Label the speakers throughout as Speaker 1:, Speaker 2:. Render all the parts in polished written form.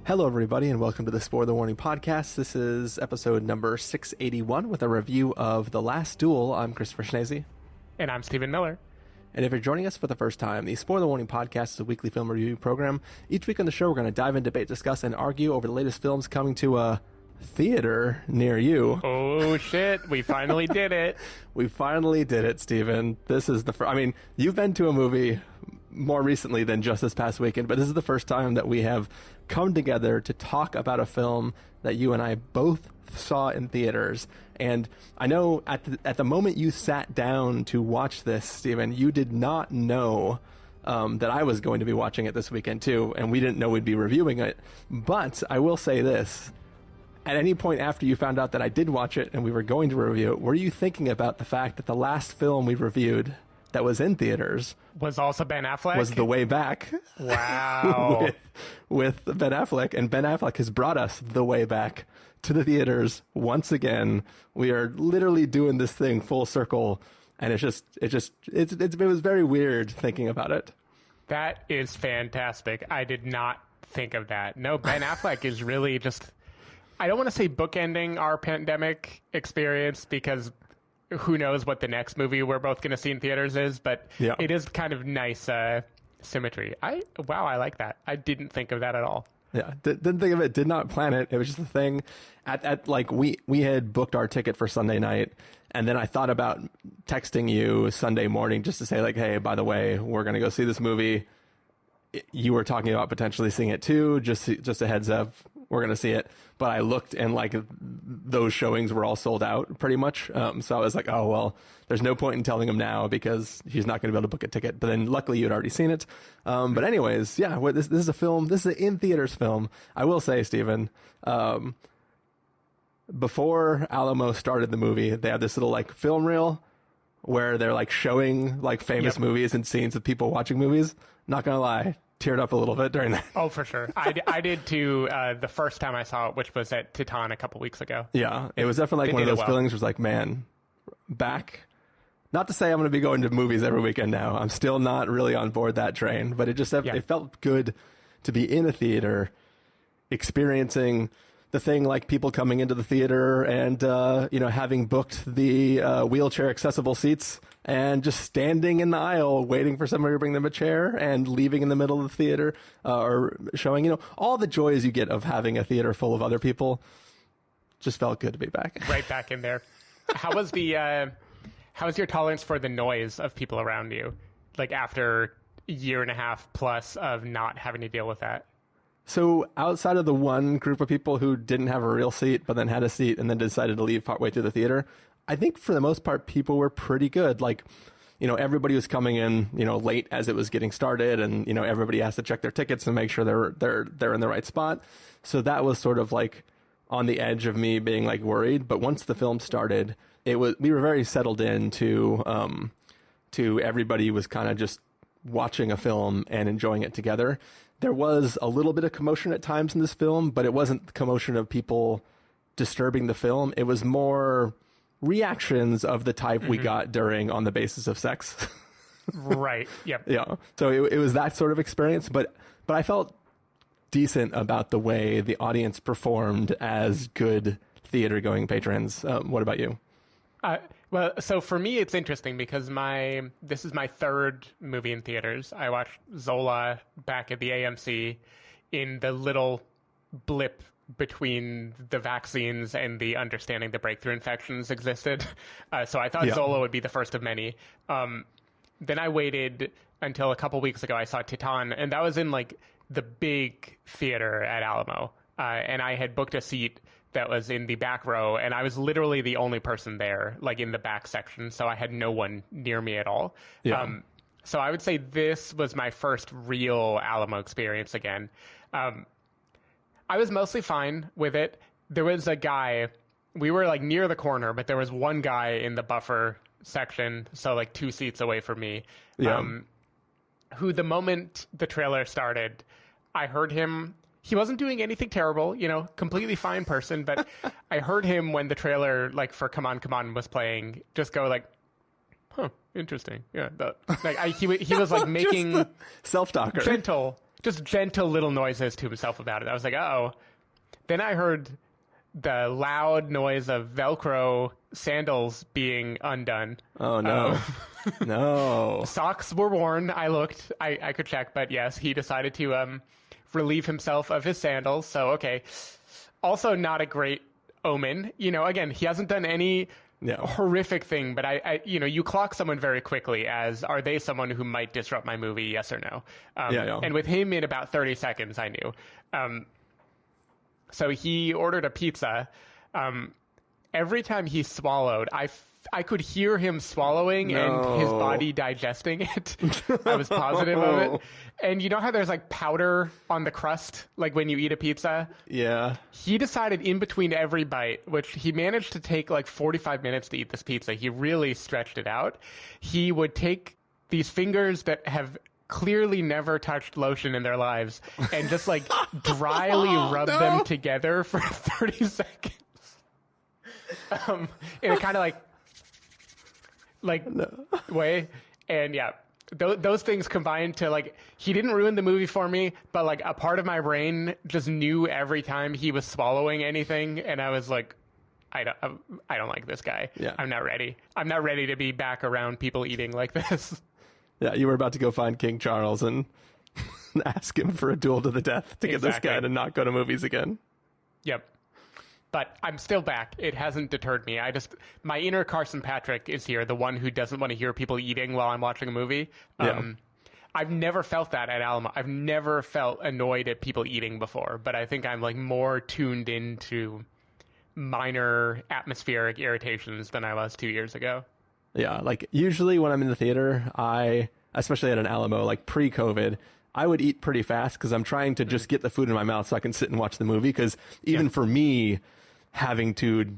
Speaker 1: Hello, everybody, and welcome to the Spoiler Warning Podcast. This is episode number 681 with a review of The Last Duel. I'm Christopher Schnese.
Speaker 2: And I'm Stephen Miller.
Speaker 1: And if you're joining us for the first time, the Spoiler Warning Podcast is a weekly film review program. Each week on the show, we're going to dive in, debate, discuss, and argue over the latest films coming to a theater near you.
Speaker 2: Oh, shit. We finally did it.
Speaker 1: We finally did it, Stephen. This is the first... I mean, you've been to a movie more recently than just this past weekend, but this is the first time that we have come together to talk about a film that you and I both saw in theaters. And I know at the moment you sat down to watch this, Stephen, you did not know that I was going to be watching it this weekend too, and we didn't know we'd be reviewing it. But I will say this. At any point after you found out that I did watch it and we were going to review it, were you thinking about the fact that the last film we reviewed that was in theaters
Speaker 2: was also Ben Affleck?
Speaker 1: Was The Way Back.
Speaker 2: Wow.
Speaker 1: with Ben Affleck. And Ben Affleck has brought us The Way Back to the theaters once again. We are literally doing this thing full circle. And it was very weird thinking about it.
Speaker 2: That is fantastic. I did not think of that. No, Ben Affleck is really just... I don't want to say bookending our pandemic experience because who knows what the next movie we're both going to see in theaters is, but yeah. It is kind of nice symmetry. I like that. I didn't think of that at all.
Speaker 1: Yeah, didn't think of it, did not plan it. It was just a thing. At like we had booked our ticket for Sunday night, and then I thought about texting you Sunday morning just to say like, hey, by the way, we're going to go see this movie. You were talking about potentially seeing it too. Just a heads up, we're going to see it. But I looked and like those showings were all sold out pretty much. So I was like, oh, well, there's no point in telling him now because he's not going to be able to book a ticket. But then luckily you'd already seen it. But anyways, yeah, this is a film. This is an in-theaters film. I will say, Stephen, before Alamo started the movie, they had this little like film reel where they're like showing like famous movies and scenes of people watching movies. Not going to lie. Teared up a little bit during that.
Speaker 2: Oh, for sure. I did too the first time I saw it, which was at Titan a couple weeks ago.
Speaker 1: Yeah, it was definitely like one of those feelings was like, man, back. Not to say I'm going to be going to movies every weekend now. I'm still not really on board that train, but it felt good to be in a theater experiencing the thing like people coming into the theater and, having booked the wheelchair accessible seats and just standing in the aisle waiting for somebody to bring them a chair and leaving in the middle of the theater or showing, all the joys you get of having a theater full of other people. Just felt good to be back.
Speaker 2: Right back in there. How was your tolerance for the noise of people around you? Like after a year and a half plus of not having to deal with that?
Speaker 1: So outside of the one group of people who didn't have a real seat, but then had a seat and then decided to leave partway through the theater, I think for the most part, people were pretty good. Like, everybody was coming in, late as it was getting started and, everybody has to check their tickets and make sure they're in the right spot. So that was sort of like on the edge of me being like worried. But once the film started, we were very settled in to everybody was kind of just watching a film and enjoying it together. There was a little bit of commotion at times in this film, but it wasn't the commotion of people disturbing the film. It was more reactions of the type we got during On the Basis of Sex.
Speaker 2: Right. Yep.
Speaker 1: Yeah. So it was that sort of experience, but I felt decent about the way the audience performed as good theater going patrons. What about you?
Speaker 2: Well, so for me, it's interesting because this is my third movie in theaters. I watched Zola back at the AMC in the little blip between the vaccines and the understanding the breakthrough infections existed. So I thought Zola would be the first of many. Then I waited until a couple weeks ago. I saw Titan, and that was in like the big theater at Alamo. And I had booked a seat that was in the back row, and I was literally the only person there, like in the back section, so I had no one near me at all. Yeah. So I would say this was my first real Alamo experience again. I was mostly fine with it. There was a guy, we were like near the corner, but there was one guy in the buffer section, so like 2 seats away from me, who the moment the trailer started, I heard him. He wasn't doing anything terrible, completely fine person. But I heard him when the trailer, like for Come On, Come On was playing, just go like, huh, interesting. Yeah. He was like making
Speaker 1: self-talker.
Speaker 2: just gentle little noises to himself about it. I was like, uh-oh. Then I heard the loud noise of Velcro sandals being undone.
Speaker 1: Oh, no. No.
Speaker 2: Socks were worn. I looked. I could check, but yes, he decided to relieve himself of his sandals. So, okay. Also not a great omen. You know, again, he hasn't done any horrific thing, but I you clock someone very quickly as, are they someone who might disrupt my movie, yes or no? And with him in about 30 seconds, I knew. So he ordered a pizza. Every time he swallowed, I could hear him swallowing and his body digesting it. I was positive of it. And you know how there's like powder on the crust, like when you eat a pizza?
Speaker 1: Yeah.
Speaker 2: He decided in between every bite, which he managed to take like 45 minutes to eat this pizza. He really stretched it out. He would take these fingers that have clearly never touched lotion in their lives and just like dryly rub them together for 30 seconds. In a kind of way. And yeah, those things combined to like, he didn't ruin the movie for me, but like a part of my brain just knew every time he was swallowing anything. And I was like, I don't like this guy.
Speaker 1: Yeah.
Speaker 2: I'm not ready. I'm not ready to be back around people eating like this.
Speaker 1: Yeah, you were about to go find King Charles and ask him for a duel to the death to get this guy to not go to movies again.
Speaker 2: Yep. But I'm still back. It hasn't deterred me. My inner Carson Patrick is here, the one who doesn't want to hear people eating while I'm watching a movie. I've never felt that at Alamo. I've never felt annoyed at people eating before, but I think I'm like more tuned into minor atmospheric irritations than I was 2 years ago.
Speaker 1: Yeah, like usually when I'm in the theater, especially at an Alamo, like pre-COVID, I would eat pretty fast because I'm trying to just get the food in my mouth so I can sit and watch the movie. Because even for me, having to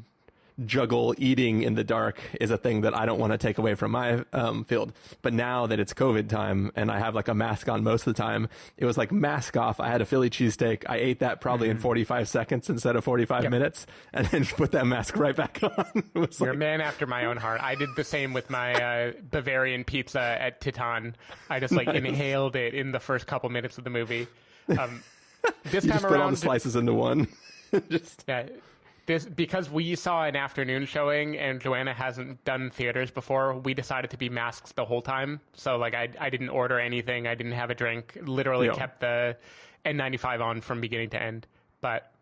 Speaker 1: juggle eating in the dark is a thing that I don't want to take away from my field. But now that it's COVID time and I have like a mask on most of the time, it was like mask off. I had a Philly cheesesteak. I ate that probably in 45 seconds instead of 45 minutes and then put that mask right back on.
Speaker 2: You're a man after my own heart. I did the same with my Bavarian pizza at Titan. I just like inhaled it in the first couple minutes of the movie. This
Speaker 1: you
Speaker 2: time
Speaker 1: just
Speaker 2: around,
Speaker 1: put all the slices into one.
Speaker 2: Because we saw an afternoon showing and Joanna hasn't done theaters before, we decided to be masked the whole time. So like I didn't order anything. I didn't have a drink. Literally kept the N95 on from beginning to end. But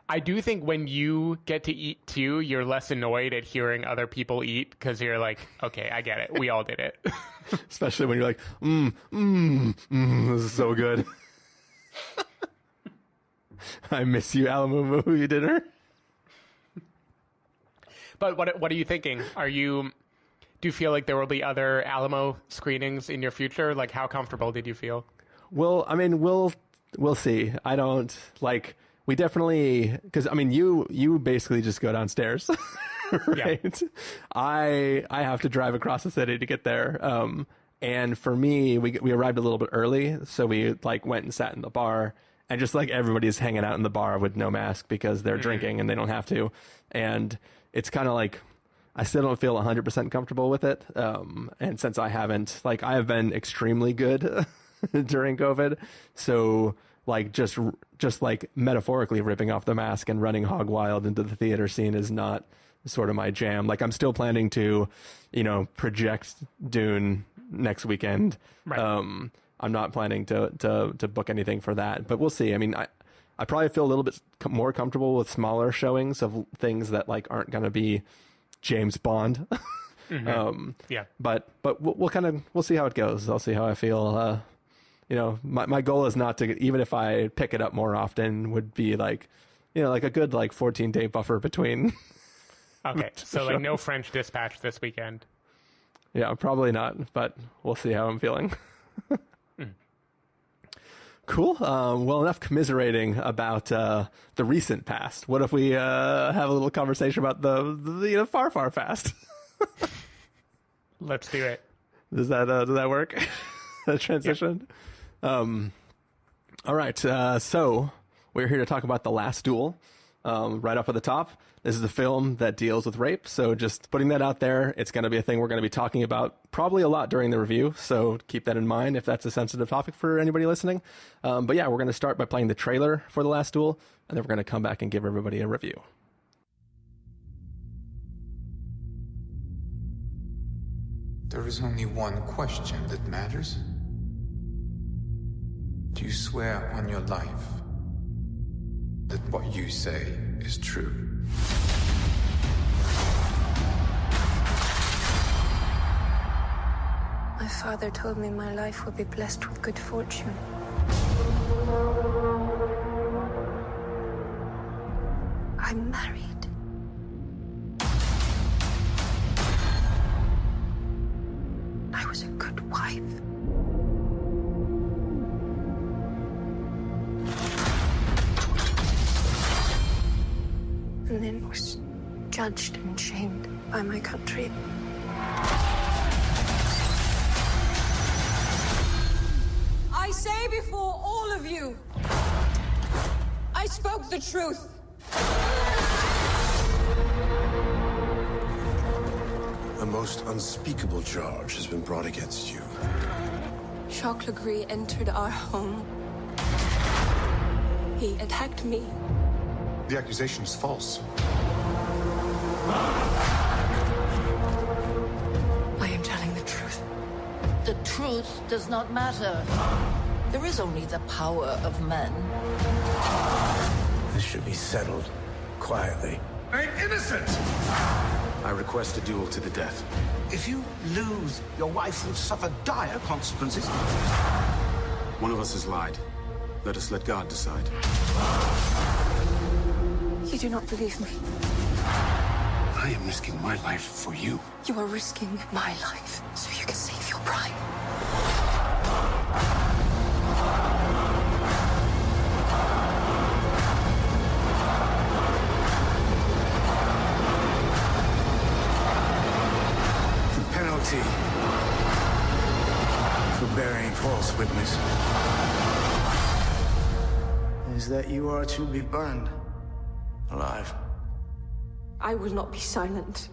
Speaker 2: I do think when you get to eat too, you're less annoyed at hearing other people eat because you're like, okay, I get it. We all did it.
Speaker 1: Especially when you're like, this is so good. I miss you, Alamo movie dinner.
Speaker 2: But what are you thinking? Do you feel like there will be other Alamo screenings in your future? Like, how comfortable did you feel?
Speaker 1: Well, I mean, we'll see. I don't like. We definitely, because I mean, you basically just go downstairs, right? Yeah. I have to drive across the city to get there. And for me, we arrived a little bit early, so we like went and sat in the bar. And just like everybody's hanging out in the bar with no mask because they're drinking and they don't have to. And it's kind of like, I still don't feel 100% comfortable with it. And since I haven't, like I have been extremely good during COVID. So like just like metaphorically ripping off the mask and running hog wild into the theater scene is not sort of my jam. Like I'm still planning to, project Dune next weekend. Right. I'm not planning to book anything for that, but we'll see. I mean, I probably feel a little bit more comfortable with smaller showings of things that like aren't going to be James Bond. But we'll see how it goes. I'll see how I feel. My goal is not to, even if I pick it up more often, would be like, like a good like 14-day buffer between.
Speaker 2: Okay, so like no French Dispatch this weekend.
Speaker 1: Yeah, probably not, but we'll see how I'm feeling. Cool. Well, enough commiserating about the recent past. What if we have a little conversation about the far, far past?
Speaker 2: Let's do it.
Speaker 1: Does that work? That transition? Yeah. All right. So we're here to talk about The Last Duel. right off at the top. This is a film that deals with rape, so just putting that out there. It's going to be a thing we're going to be talking about probably a lot during the review, so keep that in mind if that's a sensitive topic for anybody listening. But yeah, we're going to start by playing the trailer for The Last Duel, and then we're going to come back and give everybody a review.
Speaker 3: There is only one question that matters. Do you swear on your life that what you say is true?
Speaker 4: My father told me my life would be blessed with good fortune. I'm married. I was a good wife. And then was judged and shamed by my country.
Speaker 5: I say before all of you, I spoke the truth.
Speaker 6: A most unspeakable charge has been brought against you.
Speaker 4: Jacques Legris entered our home. He attacked me.
Speaker 6: The accusation is false.
Speaker 4: I am telling the truth.
Speaker 7: The truth does not matter. There is only the power of men.
Speaker 8: This should be settled quietly.
Speaker 6: I'm innocent!
Speaker 8: I request a duel to the death.
Speaker 9: If you lose, your wife will suffer dire consequences.
Speaker 8: One of us has lied. Let us let God decide.
Speaker 4: You do not believe me.
Speaker 6: I am risking my life for you.
Speaker 4: You are risking my life so you can save your pride.
Speaker 8: The penalty for bearing false witness is that you are to be burned alive.
Speaker 4: I will not be silent.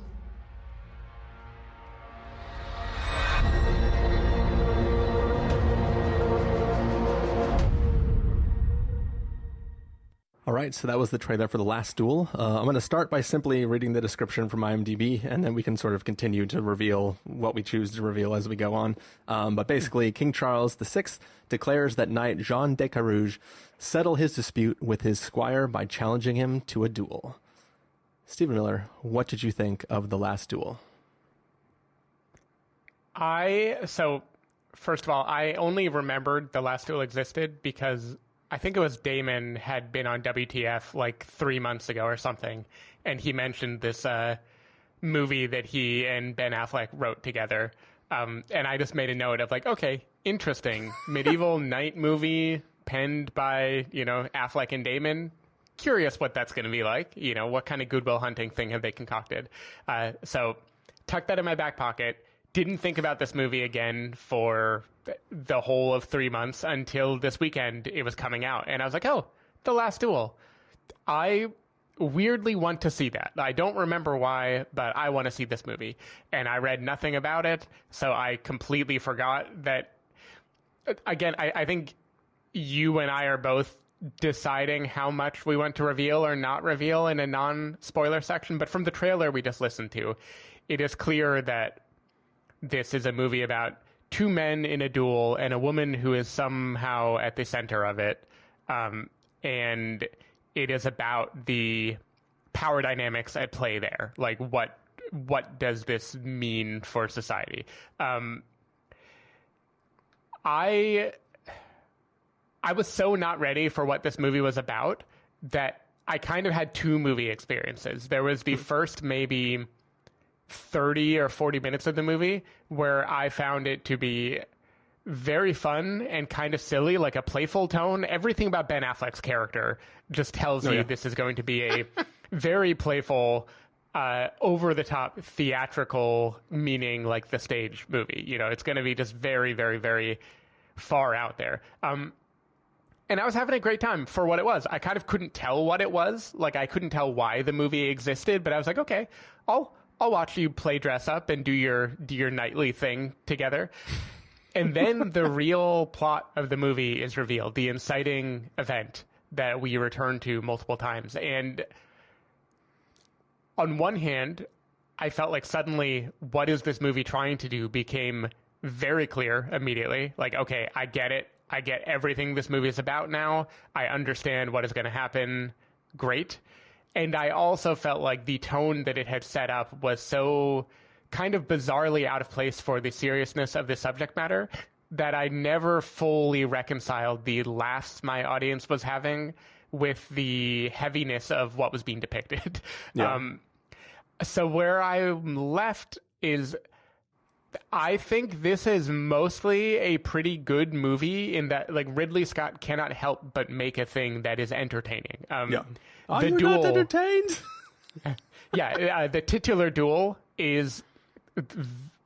Speaker 1: All right, so that was the trailer for The Last Duel. I'm going to start by simply reading the description from IMDb, and then we can sort of continue to reveal what we choose to reveal as we go on. But basically, King Charles VI declares that Knight Jean de Carrouges settle his dispute with his squire by challenging him to a duel. Stephen Miller, what did you think of The Last Duel?
Speaker 2: So, first of all, I only remembered The Last Duel existed because I think it was Damon had been on WTF like 3 months ago or something, and he mentioned this movie that he and Ben Affleck wrote together. And I just made a note of like, okay, interesting. Medieval knight movie penned by, Affleck and Damon. Curious what that's going to be like. What kind of Good Will Hunting thing have they concocted? So tucked that in my back pocket. Didn't think about this movie again for the whole of 3 months until this weekend it was coming out. And I was like, oh, The Last Duel. I weirdly want to see that. I don't remember why, but I want to see this movie. And I read nothing about it, so I completely forgot that. Again, I think you and I are both deciding how much we want to reveal or not reveal in a non-spoiler section. But from the trailer we just listened to, it is clear that this is a movie about two men in a duel and a woman who is somehow at the center of it. And it is about the power dynamics at play there. Like, what does this mean for society? I was so not ready for what this movie was about that I kind of had two movie experiences. There was the first maybe 30 or 40 minutes of the movie where I found it to be very fun and kind of silly, like a playful tone. Everything about Ben Affleck's character just tells you this is going to be a very playful, over-the-top theatrical, meaning like the stage movie. It's going to be just very, very, very far out there. And I was having a great time for what it was. I kind of couldn't tell what it was. Like, I couldn't tell why the movie existed, but I was like, okay, I'll watch you play dress up and do your nightly thing together. And then the real plot of the movie is revealed, the inciting event that we return to multiple times. And on one hand, I felt like suddenly what is this movie trying to do became very clear immediately. Like, okay, I get it. I get everything this movie is about now. I understand what is going to happen. Great. And I also felt like the tone that it had set up was so kind of bizarrely out of place for the seriousness of the subject matter that I never fully reconciled the laughs my audience was having with the heaviness of what was being depicted.
Speaker 1: Yeah.
Speaker 2: So where I'm left is, I think this is mostly a pretty good movie in that, like, Ridley Scott cannot help but make a thing that is entertaining.
Speaker 1: Are you not entertained?
Speaker 2: The titular duel is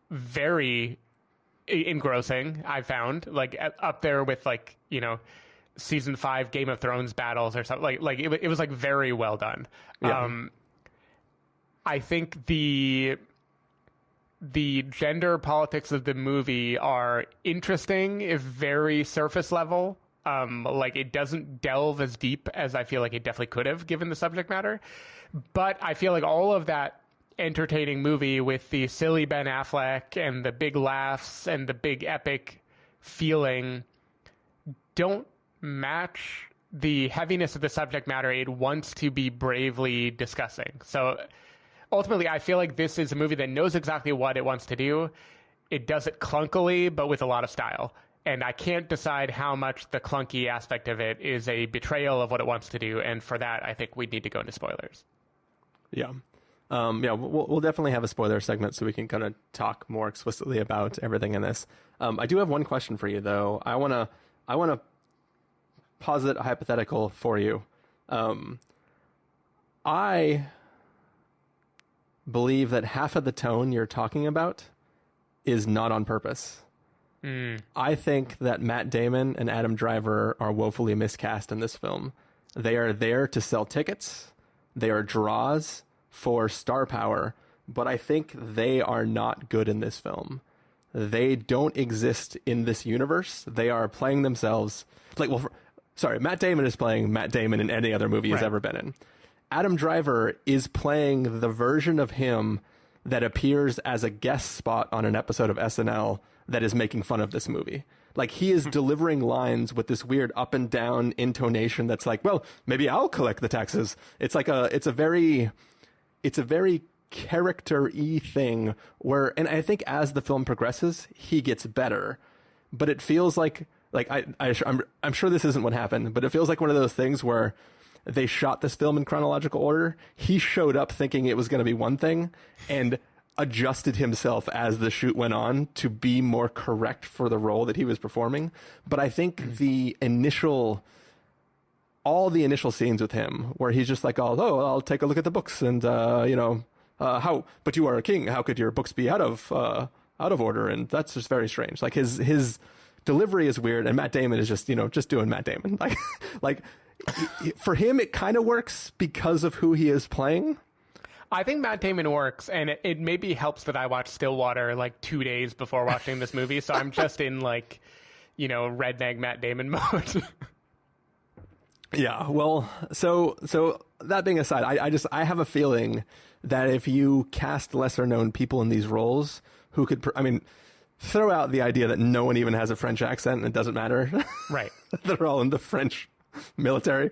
Speaker 2: very engrossing, I found, like up there with, like, you know, season 5 Game of Thrones battles or something. Like it was like very well done. I think the gender politics of the movie are interesting, if very surface level. Like, it doesn't delve as deep as I feel like it definitely could have given the subject matter. But I feel like all of that entertaining movie with the silly Ben Affleck and the big laughs and the big epic feeling don't match the heaviness of the subject matter it wants to be bravely discussing. So ultimately, I feel like this is a movie that knows exactly what it wants to do. It does it clunkily, but with a lot of style. And I can't decide how much the clunky aspect of it is a betrayal of what it wants to do. And for that, I think we need to go into spoilers.
Speaker 1: Yeah. We'll definitely have a spoiler segment so we can kind of talk more explicitly about everything in this. I do have one question for you, though. I want to posit a hypothetical for you. I believe that half of the tone you're talking about is not on purpose. I think that Matt Damon and Adam Driver are woefully miscast in this film. They are there to sell tickets. They are draws for star power, but I think they are not good in this film. They don't exist in this universe. They are playing themselves. Matt Damon is playing Matt Damon in any other movie he's ever been in. Adam Driver is playing the version of him that appears as a guest spot on an episode of SNL that is making fun of this movie. Like, he is delivering lines with this weird up and down intonation that's like, well, maybe I'll collect the taxes. It's a very character-y thing where, and I think as the film progresses, he gets better. But it feels like I'm sure this isn't what happened, but it feels like one of those things where they shot this film in chronological order. He showed up thinking it was going to be one thing and adjusted himself as the shoot went on to be more correct for the role that he was performing. But I think all the initial scenes with him where he's just like, I'll take a look at the books and, but you are a king. How could your books be out of order? And that's just very strange. Like, his delivery is weird. And Matt Damon is just doing Matt Damon. Like for him, it kind of works because of who he is playing.
Speaker 2: I think Matt Damon works, and it maybe helps that I watched Stillwater like 2 days before watching this movie, so I'm just in redneck Matt Damon mode.
Speaker 1: Yeah, well, so that being aside, I have a feeling that if you cast lesser known people in these roles who could, throw out the idea that no one even has a French accent and it doesn't matter.
Speaker 2: Right.
Speaker 1: They're all in the French military.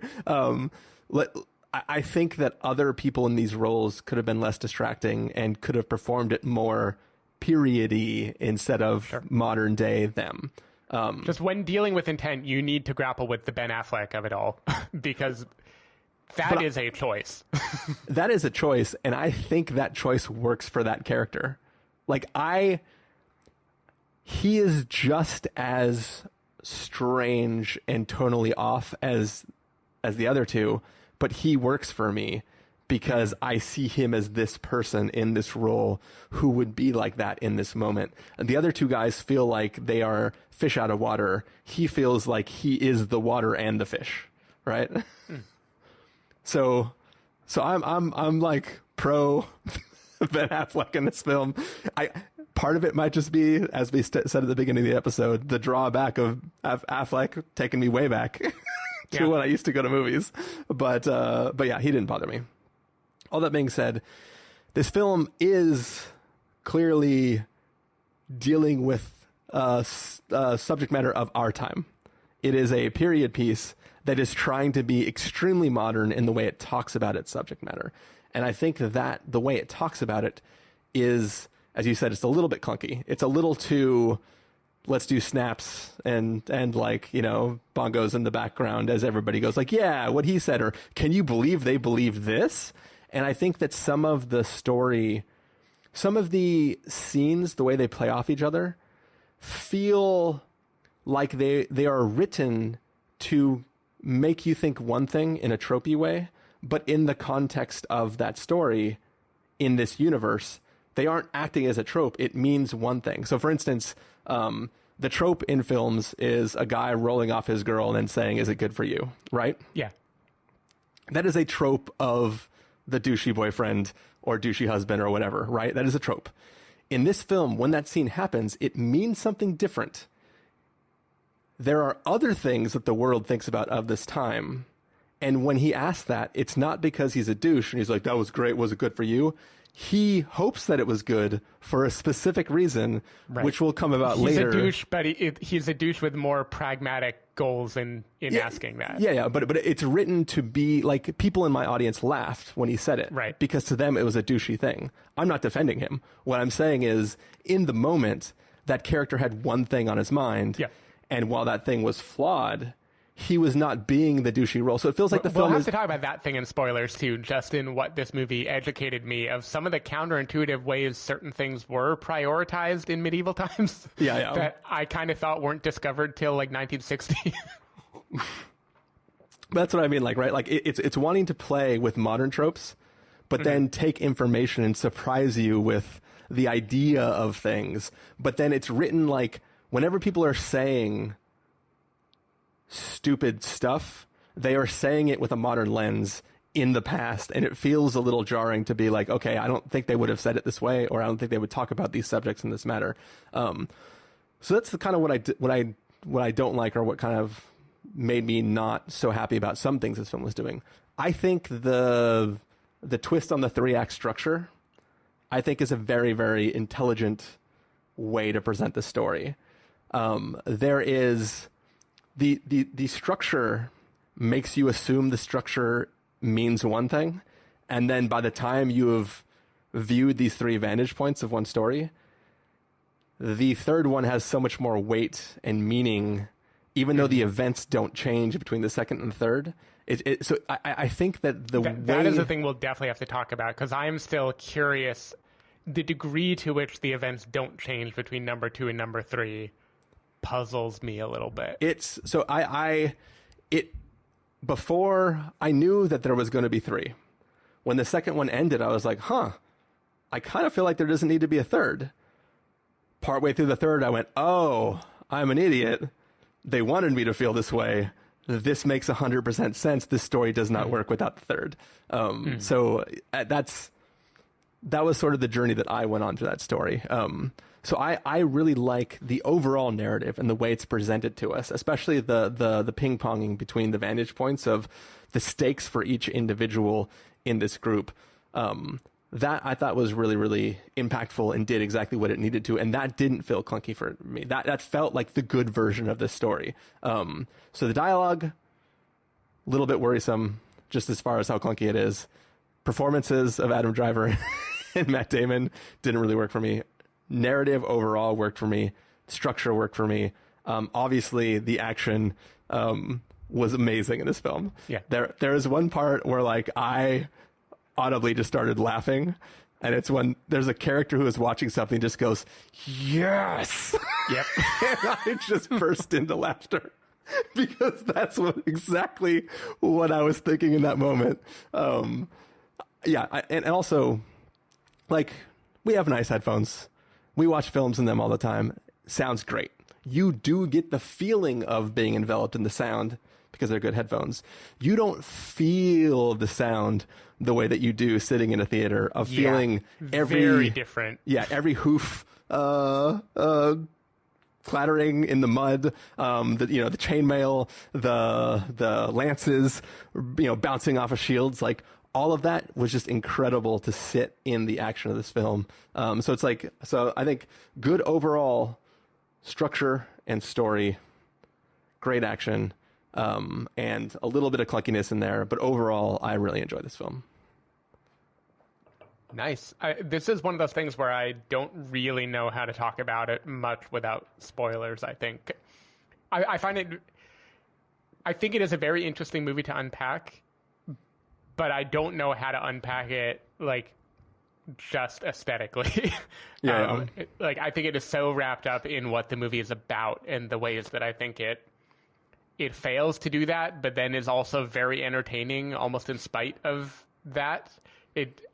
Speaker 1: I think that other people in these roles could have been less distracting and could have performed it more period-y instead of modern day them.
Speaker 2: Just when dealing with intent, you need to grapple with the Ben Affleck of it all because that is a choice.
Speaker 1: That is a choice, and I think that choice works for that character. He is just as strange and tonally off as the other two, but he works for me because I see him as this person in this role who would be like that in this moment. And the other two guys feel like they are fish out of water. He feels like he is the water and the fish, right? So I'm like pro Ben Affleck in this film. Part of it might just be, as we said at the beginning of the episode, the drawback of Affleck taking me way back to when I used to go to movies. But yeah, he didn't bother me. All that being said, this film is clearly dealing with subject matter of our time. It is a period piece that is trying to be extremely modern in the way it talks about its subject matter. And I think that the way it talks about it is, as you said, it's a little bit clunky. It's a little too, let's do snaps and like, you know, bongos in the background as everybody goes like, yeah, what he said, or can you believe they believe this? And I think that some of the story, some of the scenes, the way they play off each other, feel like they are written to make you think one thing in a tropey way, but in the context of that story, in this universe, they aren't acting as a trope. It means one thing. So, for instance, the trope in films is a guy rolling off his girl and then saying, "Is it good for you?" Right?
Speaker 2: Yeah.
Speaker 1: That is a trope of the douchey boyfriend or douchey husband or whatever, right? That is a trope. In this film, when that scene happens, it means something different. There are other things that the world thinks about of this time. And when he asks that, it's not because he's a douche and he's like, that was great, was it good for you? He hopes that it was good for a specific reason, right, which will come about later.
Speaker 2: He's a douche, but he's a douche with more pragmatic goals in asking that.
Speaker 1: Yeah, but it's written to be like, people in my audience laughed when he said it,
Speaker 2: right? Because
Speaker 1: to them it was a douchey thing. I'm not defending him. What I'm saying is, in the moment, that character had one thing on his mind, and while that thing was flawed, he was not being the douchey role. So it feels like the film
Speaker 2: We'll have to talk about that thing in spoilers too, just in what this movie educated me of some of the counterintuitive ways certain things were prioritized in medieval times.
Speaker 1: Yeah.
Speaker 2: That I kind of thought weren't discovered till like 1960.
Speaker 1: That's what I mean, like, right? Like it's wanting to play with modern tropes, but then take information and surprise you with the idea of things. But then it's written like, whenever people are saying stupid stuff, they are saying it with a modern lens in the past, and it feels a little jarring to be like, okay, I don't think they would have said it this way, or I don't think they would talk about these subjects in this matter. So that's the kind of what I don't like, or what kind of made me not so happy about some things this film was doing. I think the twist on the 3-act structure, I think, is a very, very intelligent way to present the story. There is the structure makes you assume the structure means one thing, and then by the time you have viewed these 3 vantage points of one story, the third one has so much more weight and meaning, even though the events don't change between the second and the third. So I think that that
Speaker 2: is the thing we'll definitely have to talk about, because I'm still curious the degree to which the events don't change between number 2 and number 3 puzzles me a little bit.
Speaker 1: Before I knew that there was going to be 3. When the second one ended, I was like, I kind of feel like there doesn't need to be a third. Partway through the third, I went, oh, I'm an idiot. They wanted me to feel this way. This makes 100% sense. This story does not work without the third. So that was sort of the journey that I went on through that story. So I really like the overall narrative and the way it's presented to us, especially the ping-ponging between the vantage points of the stakes for each individual in this group. That I thought was really, really impactful and did exactly what it needed to. And that didn't feel clunky for me. That felt like the good version of this story. So the dialogue, a little bit worrisome, just as far as how clunky it is. Performances of Adam Driver and Matt Damon didn't really work for me. Narrative overall worked for me. Structure worked for me. Obviously, the action was amazing in this film.
Speaker 2: Yeah.
Speaker 1: There is one part where like I audibly just started laughing, and it's when there's a character who is watching something just goes, yes!
Speaker 2: Yep.
Speaker 1: And I just burst into laughter because that's exactly what I was thinking in that moment. Yeah, and also, like, we have nice headphones. We watch films in them all the time. Sounds great. You do get the feeling of being enveloped in the sound because they're good headphones. You don't feel the sound the way that you do sitting in a theater, of feeling
Speaker 2: very different.
Speaker 1: Yeah, every hoof clattering in the mud, the chainmail, the lances, bouncing off of shields, like all of that was just incredible to sit in the action of this film. So I think good overall structure and story, great action, and a little bit of clunkiness in there, but overall I really enjoy this film.
Speaker 2: Nice. This is one of those things where I don't really know how to talk about it much without spoilers, I think. I think it is a very interesting movie to unpack, but I don't know how to unpack it, like, just aesthetically.
Speaker 1: Yeah.
Speaker 2: I think it is so wrapped up in what the movie is about and the ways that I think it fails to do that, but then is also very entertaining, almost in spite of that.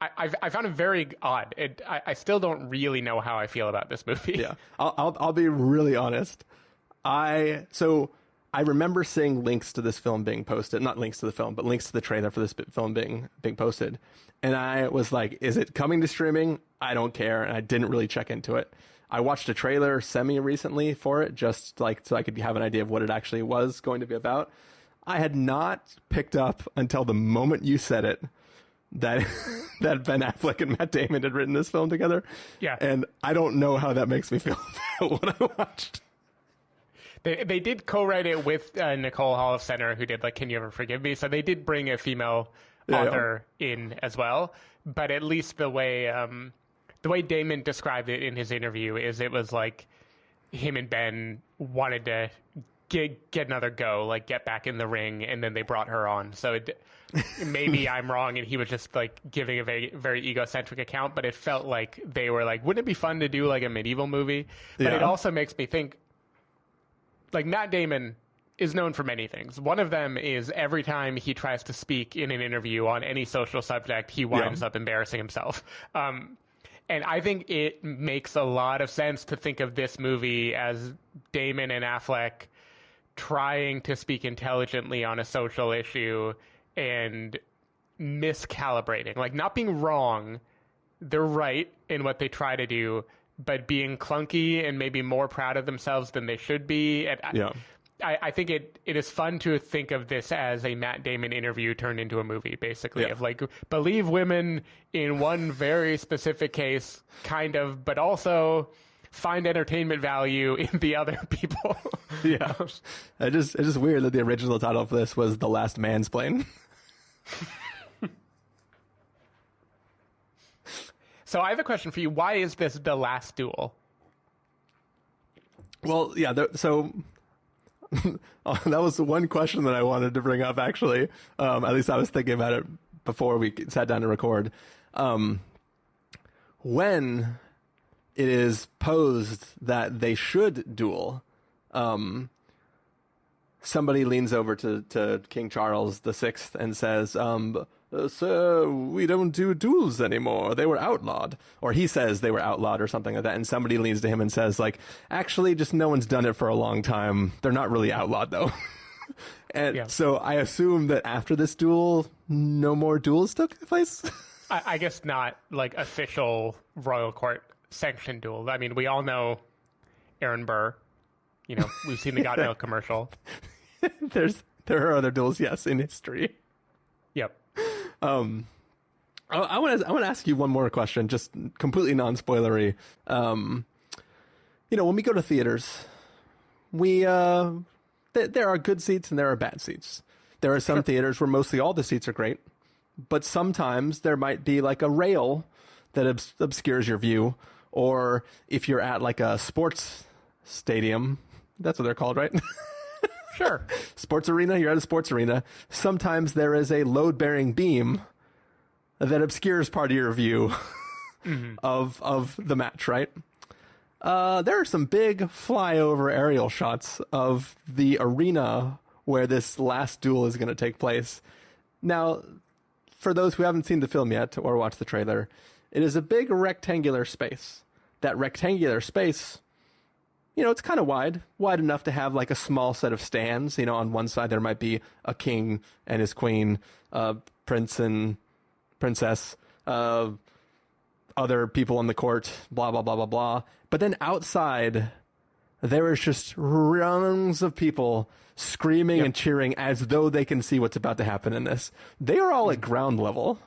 Speaker 2: I found it very odd. I still don't really know how I feel about this movie.
Speaker 1: Yeah, I'll be really honest. I remember seeing links to this film being posted, not links to the film, but links to the trailer for this film being posted, and I was like, "Is it coming to streaming?" I don't care, and I didn't really check into it. I watched a trailer semi-recently for it, just like so I could have an idea of what it actually was going to be about. I had not picked up until the moment you said it that Ben Affleck and Matt Damon had written this film together.
Speaker 2: Yeah.
Speaker 1: And I don't know how that makes me feel about what I watched.
Speaker 2: They did co-write it with Nicole Holofcener, who did, like, Can You Ever Forgive Me? So they did bring a female author in as well. But at least the way Damon described it in his interview is it was like him and Ben wanted to get another go, like get back in the ring, and then they brought her on. So maybe I'm wrong and he was just like giving a very, very egocentric account, but it felt like they were like, wouldn't it be fun to do like a medieval movie? But it also makes me think, like, Matt Damon is known for many things. One of them is every time he tries to speak in an interview on any social subject, he winds up embarrassing himself. And I think it makes a lot of sense to think of this movie as Damon and Affleck trying to speak intelligently on a social issue and miscalibrating, like not being wrong. They're right in what they try to do, but being clunky and maybe more proud of themselves than they should be. And I think it is fun to think of this as a Matt Damon interview turned into a movie, basically, of like, believe women in one very specific case, kind of, but also find entertainment value in the other people.
Speaker 1: Yeah. It's just weird that the original title for this was The Last Mansplain.
Speaker 2: So I have a question for you. Why is this The Last Duel?
Speaker 1: Well, yeah, so that was the one question that I wanted to bring up, actually. At least I was thinking about it before we sat down to record. When it is posed that they should duel, somebody leans over to King Charles VI and says, "Sir, we don't do duels anymore. They were outlawed." Or he says they were outlawed or something like that. And somebody leans to him and says, like, actually, just no one's done it for a long time. They're not really outlawed, though. And so I assume that after this duel, no more duels took place?
Speaker 2: I guess not, like, official royal court sanctioned duel. I mean, we all know Aaron Burr. You know, we've seen the Got Milk commercial.
Speaker 1: There are other duels, yes, in history.
Speaker 2: Yep.
Speaker 1: I want to ask you one more question, just completely non-spoilery. When we go to theaters, there are good seats and there are bad seats. There are some theaters where mostly all the seats are great, but sometimes there might be like a rail that obscures your view, or if you're at like a sports stadium, that's what they're called, right?
Speaker 2: Sure.
Speaker 1: Sports arena, you're at a sports arena. Sometimes there is a load-bearing beam that obscures part of your view of the match, right? There are some big flyover aerial shots of the arena where this last duel is going to take place. Now, for those who haven't seen the film yet or watched the trailer, it is a big rectangular space. That rectangular space, it's kind of wide enough to have like a small set of stands. On one side there might be a king and his queen, prince and princess, other people in the court, blah, blah, blah, blah, blah. But then outside, there is just rungs of people screaming and cheering as though they can see what's about to happen in this. They are all at ground level.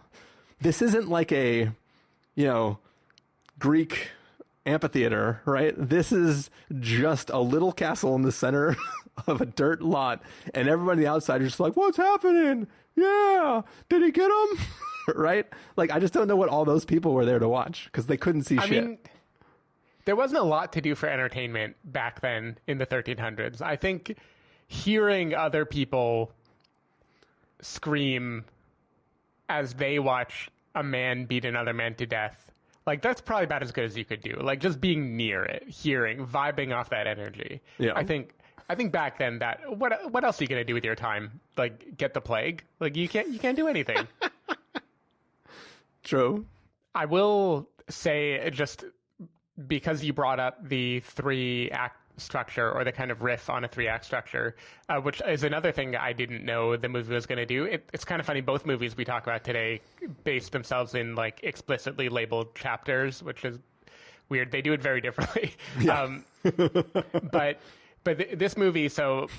Speaker 1: This isn't like a, Greek amphitheater, right? This is just a little castle in the center of a dirt lot, and everybody on the outside is just like, what's happening? Yeah, did he get him? Right? Like, I just don't know what all those people were there to watch, because they couldn't see shit.
Speaker 2: Mean, there wasn't a lot to do for entertainment back then in the 1300s. I think hearing other people scream as they watch a man beat another man to death, like, that's probably about as good as you could do. Like, just being near it, hearing, vibing off that energy.
Speaker 1: Yeah.
Speaker 2: I think back then that what else are you gonna do with your time? Like, get the plague? Like, you can't do anything.
Speaker 1: True.
Speaker 2: I will say, just because you brought up the 3-act structure, or the kind of riff on a 3-act structure, which is another thing I didn't know the movie was going to do. It's kind of funny. Both movies we talk about today base themselves in like explicitly labeled chapters, which is weird. They do it very differently. Yeah. But this movie, so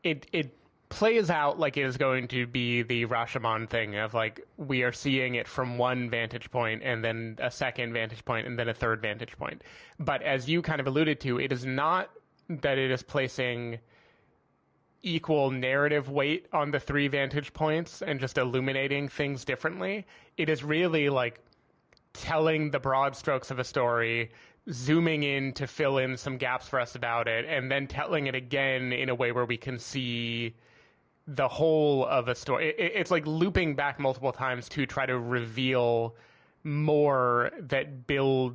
Speaker 2: it plays out like it is going to be the Rashomon thing of like, we are seeing it from one vantage point and then a second vantage point and then a third vantage point. But as you kind of alluded to, it is not that it is placing equal narrative weight on the 3 vantage points and just illuminating things differently. It is really like telling the broad strokes of a story, zooming in to fill in some gaps for us about it, and then telling it again in a way where we can see the whole of a story. It's like looping back multiple times to try to reveal more that build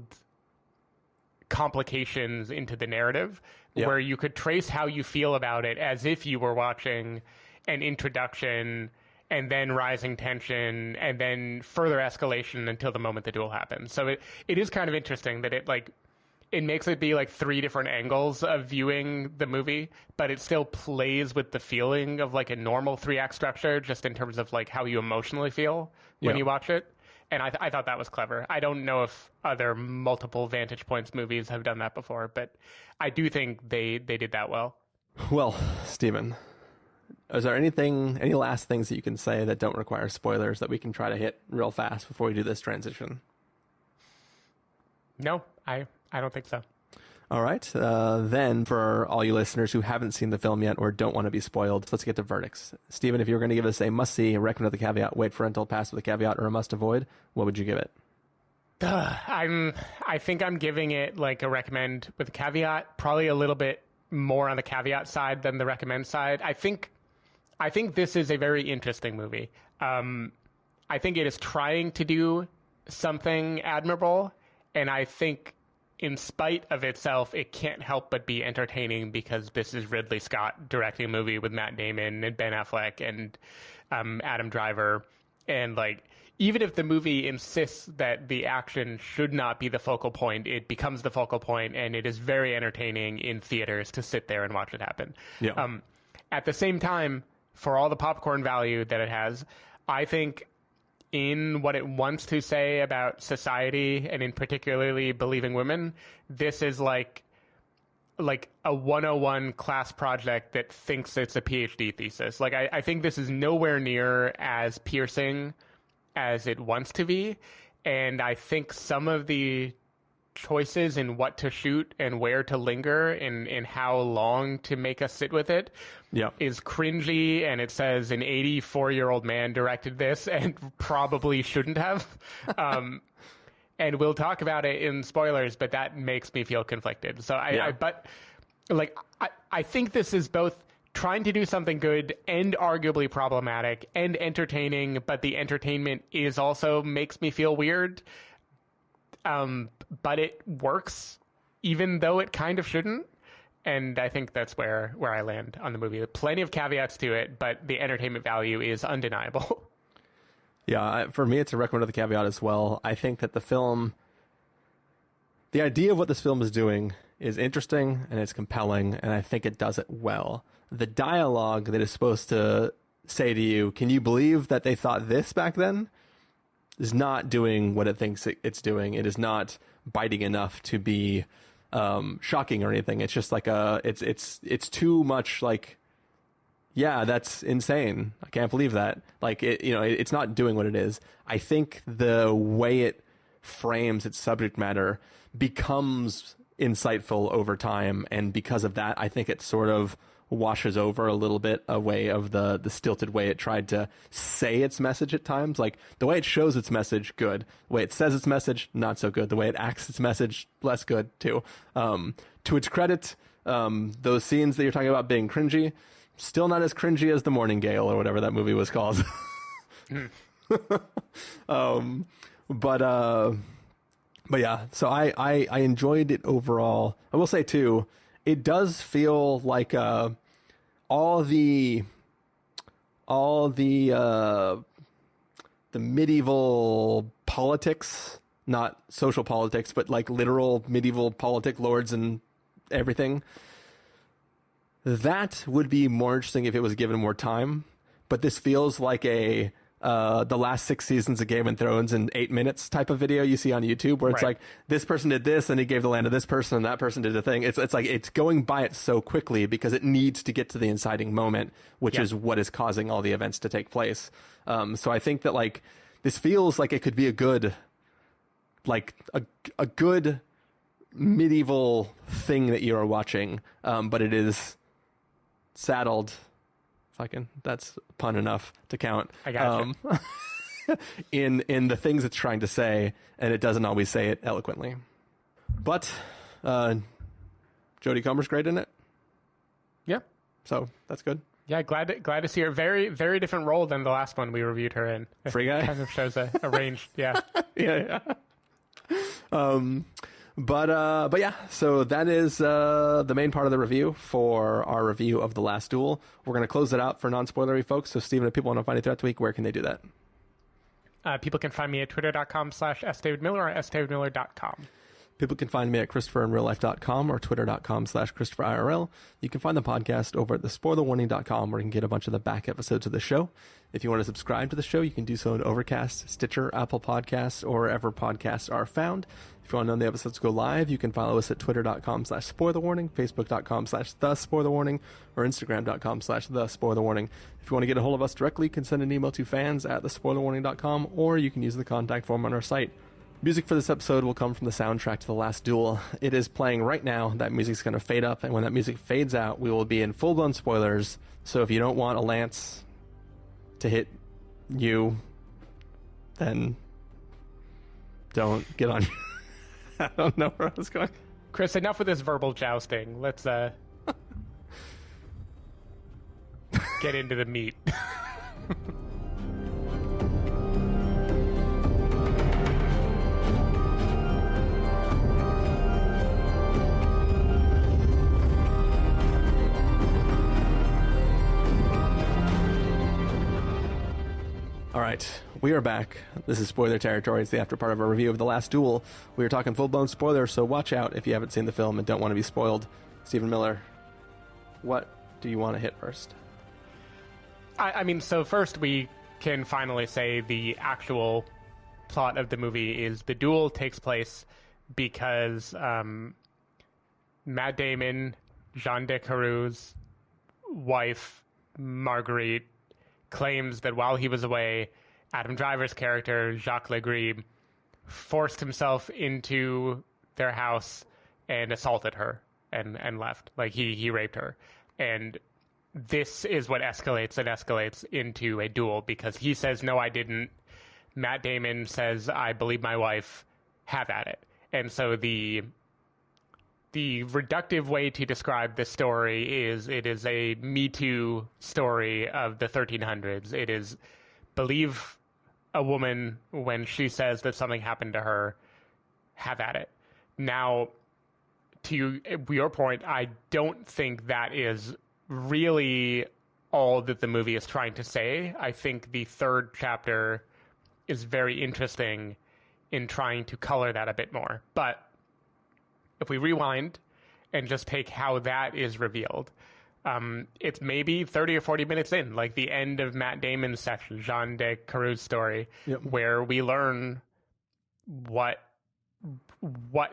Speaker 2: complications into the narrative, where you could trace how you feel about it as if you were watching an introduction and then rising tension and then further escalation until the moment the duel happens. So it is kind of interesting that it makes it be like 3 different angles of viewing the movie, but it still plays with the feeling of like a normal 3-act structure, just in terms of like how you emotionally feel when you watch it. And I thought that was clever. I don't know if other multiple vantage points movies have done that before, but I do think they did that well.
Speaker 1: Well, Stephen, is there any last things that you can say that don't require spoilers that we can try to hit real fast before we do this transition?
Speaker 2: No, I don't think so.
Speaker 1: All right. Then, for all you listeners who haven't seen the film yet or don't want to be spoiled, let's get to verdicts. Stephen, if you were going to give us a must-see, recommend with a caveat, wait for rental, pass with a caveat, or a must-avoid, what would you give it?
Speaker 2: I think I'm giving it like a recommend with a caveat, probably a little bit more on the caveat side than the recommend side. I think this is a very interesting movie. I think it is trying to do something admirable, and I think in spite of itself, it can't help but be entertaining because this is Ridley Scott directing a movie with Matt Damon and Ben Affleck and Adam Driver. And like, even if the movie insists that the action should not be the focal point, it becomes the focal point, and it is very entertaining in theaters to sit there and watch it happen. Yeah. At the same time, for all the popcorn value that it has, I think in what it wants to say about society, and in particularly believing women, this is like a 101 class project that thinks it's a PhD thesis. Like, I think this is nowhere near as piercing as it wants to be, and I think some of the choices in what to shoot and where to linger and how long to make us sit with it is cringy, and it says an 84-year-old man directed this and probably shouldn't have. And we'll talk about it in spoilers, but that makes me feel conflicted. So I think this is both trying to do something good and arguably problematic and entertaining, but the entertainment is also makes me feel weird. But it works, even though it kind of shouldn't. And I think that's where I land on the movie. Plenty of caveats to it, but the entertainment value is undeniable.
Speaker 1: Yeah, for me, it's a recommend with a caveat as well. I think that the idea of what this film is doing is interesting and it's compelling, and I think it does it well. The dialogue that is supposed to say to you, can you believe that they thought this back then, is not doing what it thinks it's doing. It is not biting enough to be shocking or anything. It's just like it's too much like, yeah, that's insane. I can't believe that. Like, it's not doing what it is. I think the way it frames its subject matter becomes insightful over time, and because of that, I think it sort of washes over a little bit a way of the stilted way it tried to say its message at times. Like, the way it shows its message, good. The way it says its message, not so good. The way it acts its message, less good, too. To its credit, those scenes that you're talking about being cringy, still not as cringy as The Morningale or whatever that movie was called. But yeah, so I enjoyed it overall. I will say too, it does feel like all the medieval politics, not social politics, but like literal medieval politic lords and everything. That would be more interesting if it was given more time, but this feels like the last 6 seasons of Game of Thrones in 8 minutes type of video you see on YouTube, where it's
Speaker 2: right.
Speaker 1: like, this person did this and he gave the land to this person and that person did the thing. It's like it's going by it so quickly because it needs to get to the inciting moment, which is what is causing all the events to take place. So I think that like this feels like it could be a good medieval thing that you are watching, but it is saddled. That's pun enough to count.
Speaker 2: I got you.
Speaker 1: in the things it's trying to say, and it doesn't always say it eloquently. But Jodie Comer's great in it.
Speaker 2: Yeah.
Speaker 1: So that's good.
Speaker 2: Yeah, glad to see her. Very, very different role than the last one we reviewed her in.
Speaker 1: Free Guy?
Speaker 2: Kind of shows a range. Yeah.
Speaker 1: Yeah. But yeah, so that is the main part of the review for our review of The Last Duel. We're going to close it out for non-spoilery folks. So, Stephen, if people want to find you throughout the week, where can they do that?
Speaker 2: People can find me at twitter.com/sdavidmiller or sdavidmiller.com.
Speaker 1: People can find me at ChristopherInRealLife.com or twitter.com/ChristopherIRL. You can find the podcast over at thespoilerwarning.com, where you can get a bunch of the back episodes of the show. If you want to subscribe to the show, you can do so in Overcast, Stitcher, Apple Podcasts, or wherever podcasts are found. If you want to know when the episodes go live, you can follow us at twitter.com/spoilerwarning, facebook.com/thespoilerwarning, or instagram.com/thespoilerwarning. If you want to get a hold of us directly, you can send an email to fans@thespoilerwarning.com, or you can use the contact form on our site. Music for this episode will come from the soundtrack to The Last Duel. It is playing right now. That music's going to fade up, and when that music fades out, we will be in full-blown spoilers. So if you don't want a lance to hit you, then don't get on. I don't know where I was going.
Speaker 2: Chris, enough with this verbal jousting. Let's get into the meat.
Speaker 1: All right, we are back. This is Spoiler Territory. It's the after part of our review of The Last Duel. We are talking full-blown spoilers, so watch out if you haven't seen the film and don't want to be spoiled. Stephen Miller, what do you want to hit first?
Speaker 2: I mean, so first we can finally say the actual plot of the movie is the duel takes place because Matt Damon, Jean de Carrouges' wife, Marguerite, claims that while he was away, Adam Driver's character, Jacques Legree, forced himself into their house and assaulted her and left. Like, he raped her. And this is what escalates into a duel, because he says, no, I didn't. Matt Damon says, I believe my wife. Have at it. And so the reductive way to describe this story is it is a Me Too story of the 1300s. It is believe a woman when she says that something happened to her. Have at it. Now, to your point, I don't think that is really all that the movie is trying to say. I think the third chapter is very interesting in trying to color that a bit more. But if we rewind and just take how that is revealed, it's maybe 30 or 40 minutes in, like the end of Matt Damon's section, Jean de Carrouges' story, where we learn what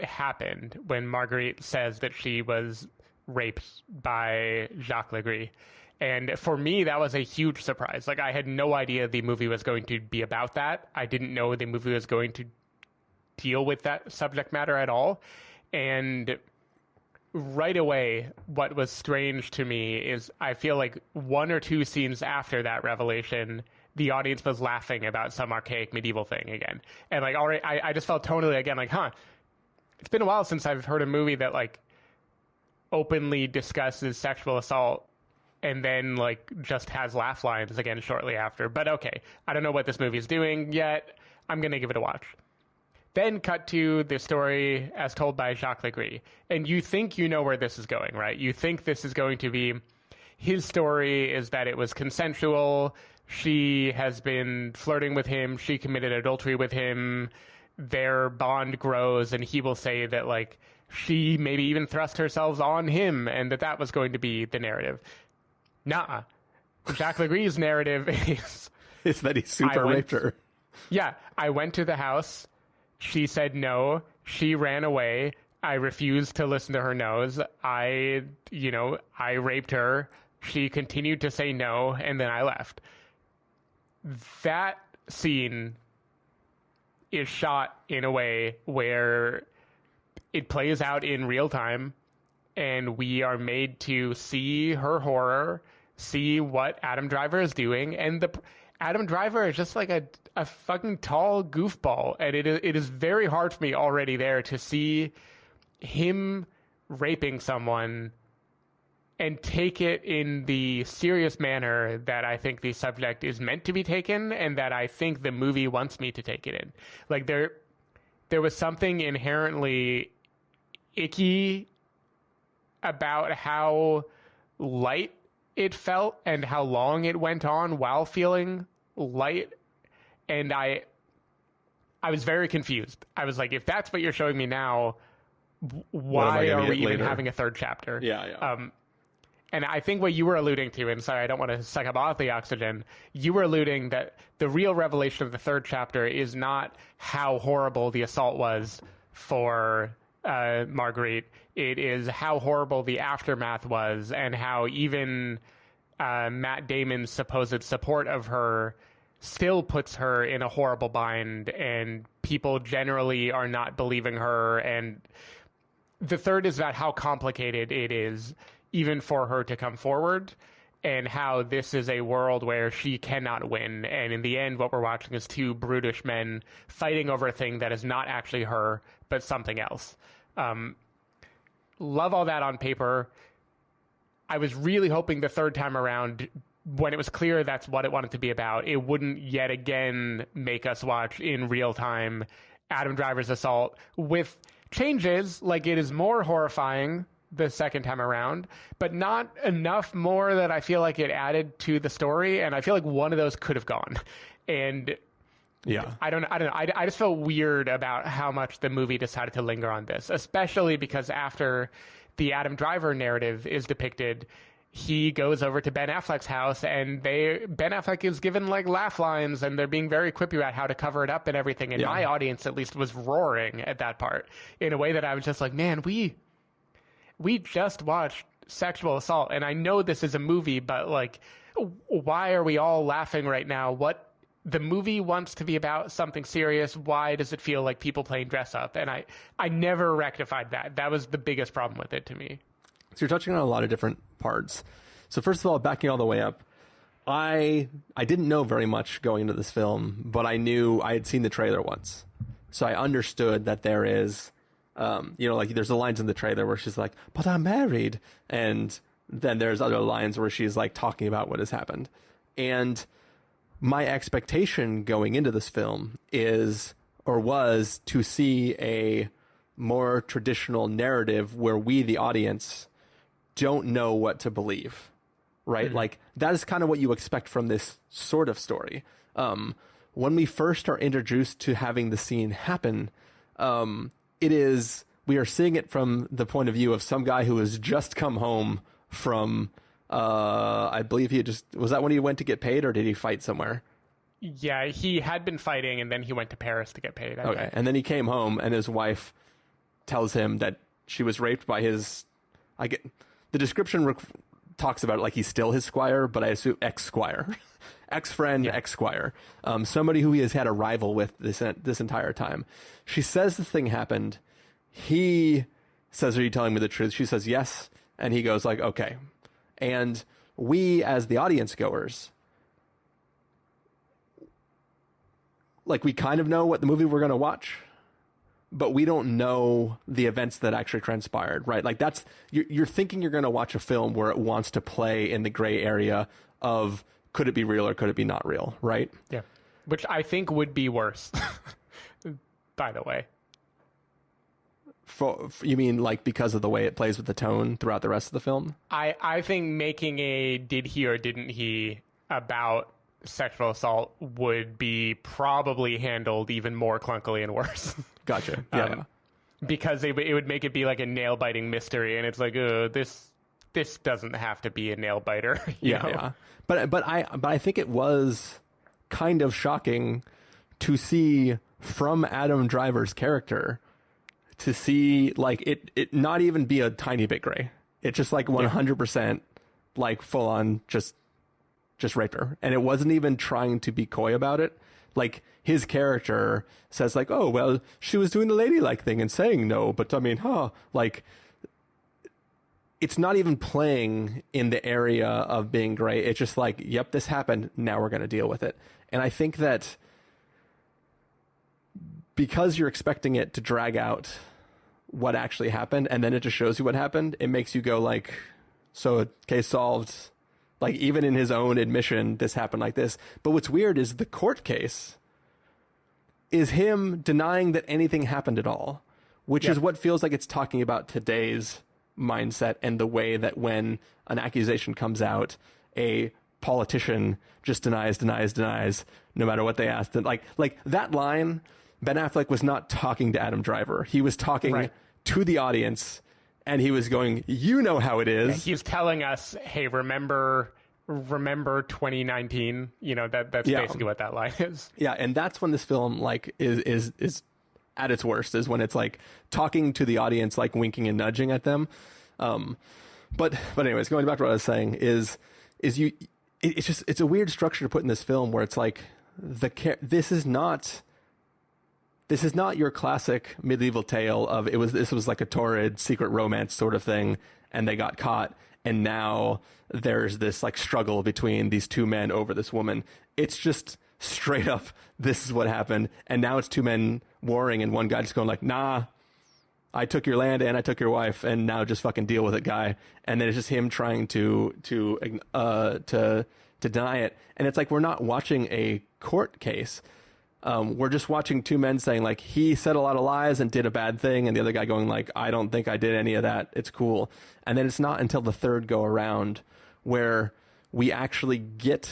Speaker 2: happened when Marguerite says that she was raped by Jacques Legris. And for me, that was a huge surprise. Like, I had no idea the movie was going to be about that. I didn't know the movie was going to deal with that subject matter at all. And right away, what was strange to me is I feel like one or two scenes after that revelation, the audience was laughing about some archaic medieval thing again. And like, already, I just felt tonally again, like, it's been a while since I've heard a movie that like openly discusses sexual assault and then like just has laugh lines again shortly after. But okay, I don't know what this movie is doing yet. I'm going to give it a watch. Then cut to the story as told by Jacques Legris. And you think you know where this is going, right? You think this is going to be, his story is that it was consensual. She has been flirting with him. She committed adultery with him. Their bond grows, and he will say that like she maybe even thrust herself on him, and that was going to be the narrative. Nah. Jacques Legris' narrative
Speaker 1: is that he super raped her.
Speaker 2: Yeah. I went to the house. She said no. She ran away. I refused to listen to her no's. I raped her. She continued to say no, and then I left. That scene is shot in a way where it plays out in real time, and we are made to see her horror, see what Adam Driver is doing, and Adam Driver is just like a fucking tall goofball, and it is very hard for me already there to see him raping someone and take it in the serious manner that I think the subject is meant to be taken, and that I think the movie wants me to take it in. Like there was something inherently icky about how light it felt and how long it went on while feeling light. And I was very confused. I was like, if that's what you're showing me now, why are we even having a third chapter?
Speaker 1: Yeah.
Speaker 2: And I think what you were alluding to, and sorry, I don't want to suck up all the oxygen, you were alluding that the real revelation of the third chapter is not how horrible the assault was for Marguerite. It is how horrible the aftermath was, and how even Matt Damon's supposed support of her still puts her in a horrible bind, and people generally are not believing her. And the third is about how complicated it is even for her to come forward, and how this is a world where she cannot win. And in the end, what we're watching is two brutish men fighting over a thing that is not actually her, but something else. Love all that on paper. I was really hoping the third time around, when it was clear that's what it wanted to be about, it wouldn't yet again make us watch in real time Adam Driver's assault with changes. Like, it is more horrifying the second time around, but not enough more that I feel like it added to the story. And I feel like one of those could have gone. And yeah, I don't know. I just felt weird about how much the movie decided to linger on this, especially because after the Adam Driver narrative is depicted, he goes over to Ben Affleck's house, and Ben Affleck is given like laugh lines, and they're being very quippy about how to cover it up and everything. And my audience, at least, was roaring at that part in a way that I was just like, man, we just watched sexual assault, and I know this is a movie, but like, why are we all laughing right now? What the movie wants to be about something serious. Why does it feel like people playing dress up? And I never rectified that. That was the biggest problem with it to me.
Speaker 1: So you're touching on a lot of different parts. So first of all, backing all the way up, I didn't know very much going into this film, but I knew I had seen the trailer once. So I understood that there is, like there's the lines in the trailer where she's like, but I'm married. And then there's other lines where she's like talking about what has happened. And my expectation going into this film was to see a more traditional narrative where we, the audience, don't know what to believe, right? Mm-hmm. Like, that is kind of what you expect from this sort of story. when we first are introduced to having the scene happen, we are seeing it from the point of view of some guy who has just come home from, I believe was that when he went to get paid, or did he fight somewhere?
Speaker 2: Yeah, he had been fighting, and then he went to Paris to get paid. I think.
Speaker 1: And then he came home, and his wife tells him that she was raped by the description talks about it like he's still his squire, but I assume ex-squire. Ex-friend, ex-squire. Somebody who he has had a rival with this entire time. She says the thing happened. He says, "Are you telling me the truth?" She says, "Yes." And he goes like, "Okay." And we, as the audience goers, like, we kind of know what the movie we're going to watch, but we don't know the events that actually transpired, right? Like, you're thinking you're going to watch a film where it wants to play in the gray area of, could it be real or could it be not real, right?
Speaker 2: Yeah. Which I think would be worse, by the way.
Speaker 1: You mean like because of the way it plays with the tone throughout the rest of the film?
Speaker 2: I think making a did he or didn't he about sexual assault would be probably handled even more clunkily and worse.
Speaker 1: Gotcha. Yeah.
Speaker 2: Because it would make it be like a nail-biting mystery, and it's like, this doesn't have to be a nail-biter. You know?
Speaker 1: Yeah. But I think it was kind of shocking to see from Adam Driver's character to see like it not even be a tiny bit gray. It's just like 100% like full on just raped her. And it wasn't even trying to be coy about it. Like, his character says like, "Oh, well, she was doing the ladylike thing and saying no, but I mean, like, it's not even playing in the area of being gray. It's just like, yep, this happened. Now we're going to deal with it." And I think that because you're expecting it to drag out what actually happened, and then it just shows you what happened, it makes you go like, so case solved. Like, even in his own admission, this happened like this. But what's weird is the court case is him denying that anything happened at all, which is what feels like it's talking about today's mindset and the way that when an accusation comes out, a politician just denies, no matter what they asked. And like that line, Ben Affleck was not talking to Adam Driver. He was talking to the audience, and he was going, "You know how it is."
Speaker 2: Yeah, he's telling us, "Hey, remember 2019?" You know, that's basically what that line is.
Speaker 1: Yeah, and that's when this film like is at its worst, is when it's like talking to the audience, like winking and nudging at them. But anyways, going back to what I was saying it's a weird structure to put in this film where it's like this is not your classic medieval tale of this was like a torrid secret romance sort of thing, and they got caught, and now there's this like struggle between these two men over this woman. It's just straight up, this is what happened, and now it's two men warring, and one guy just going like, "Nah, I took your land and I took your wife, and now just fucking deal with it, guy." And then it's just him trying to deny it, and it's like, we're not watching a court case. We're just watching two men saying like, he said a lot of lies and did a bad thing, and the other guy going like, "I don't think I did any of that. It's cool." And then it's not until the third go around where we actually get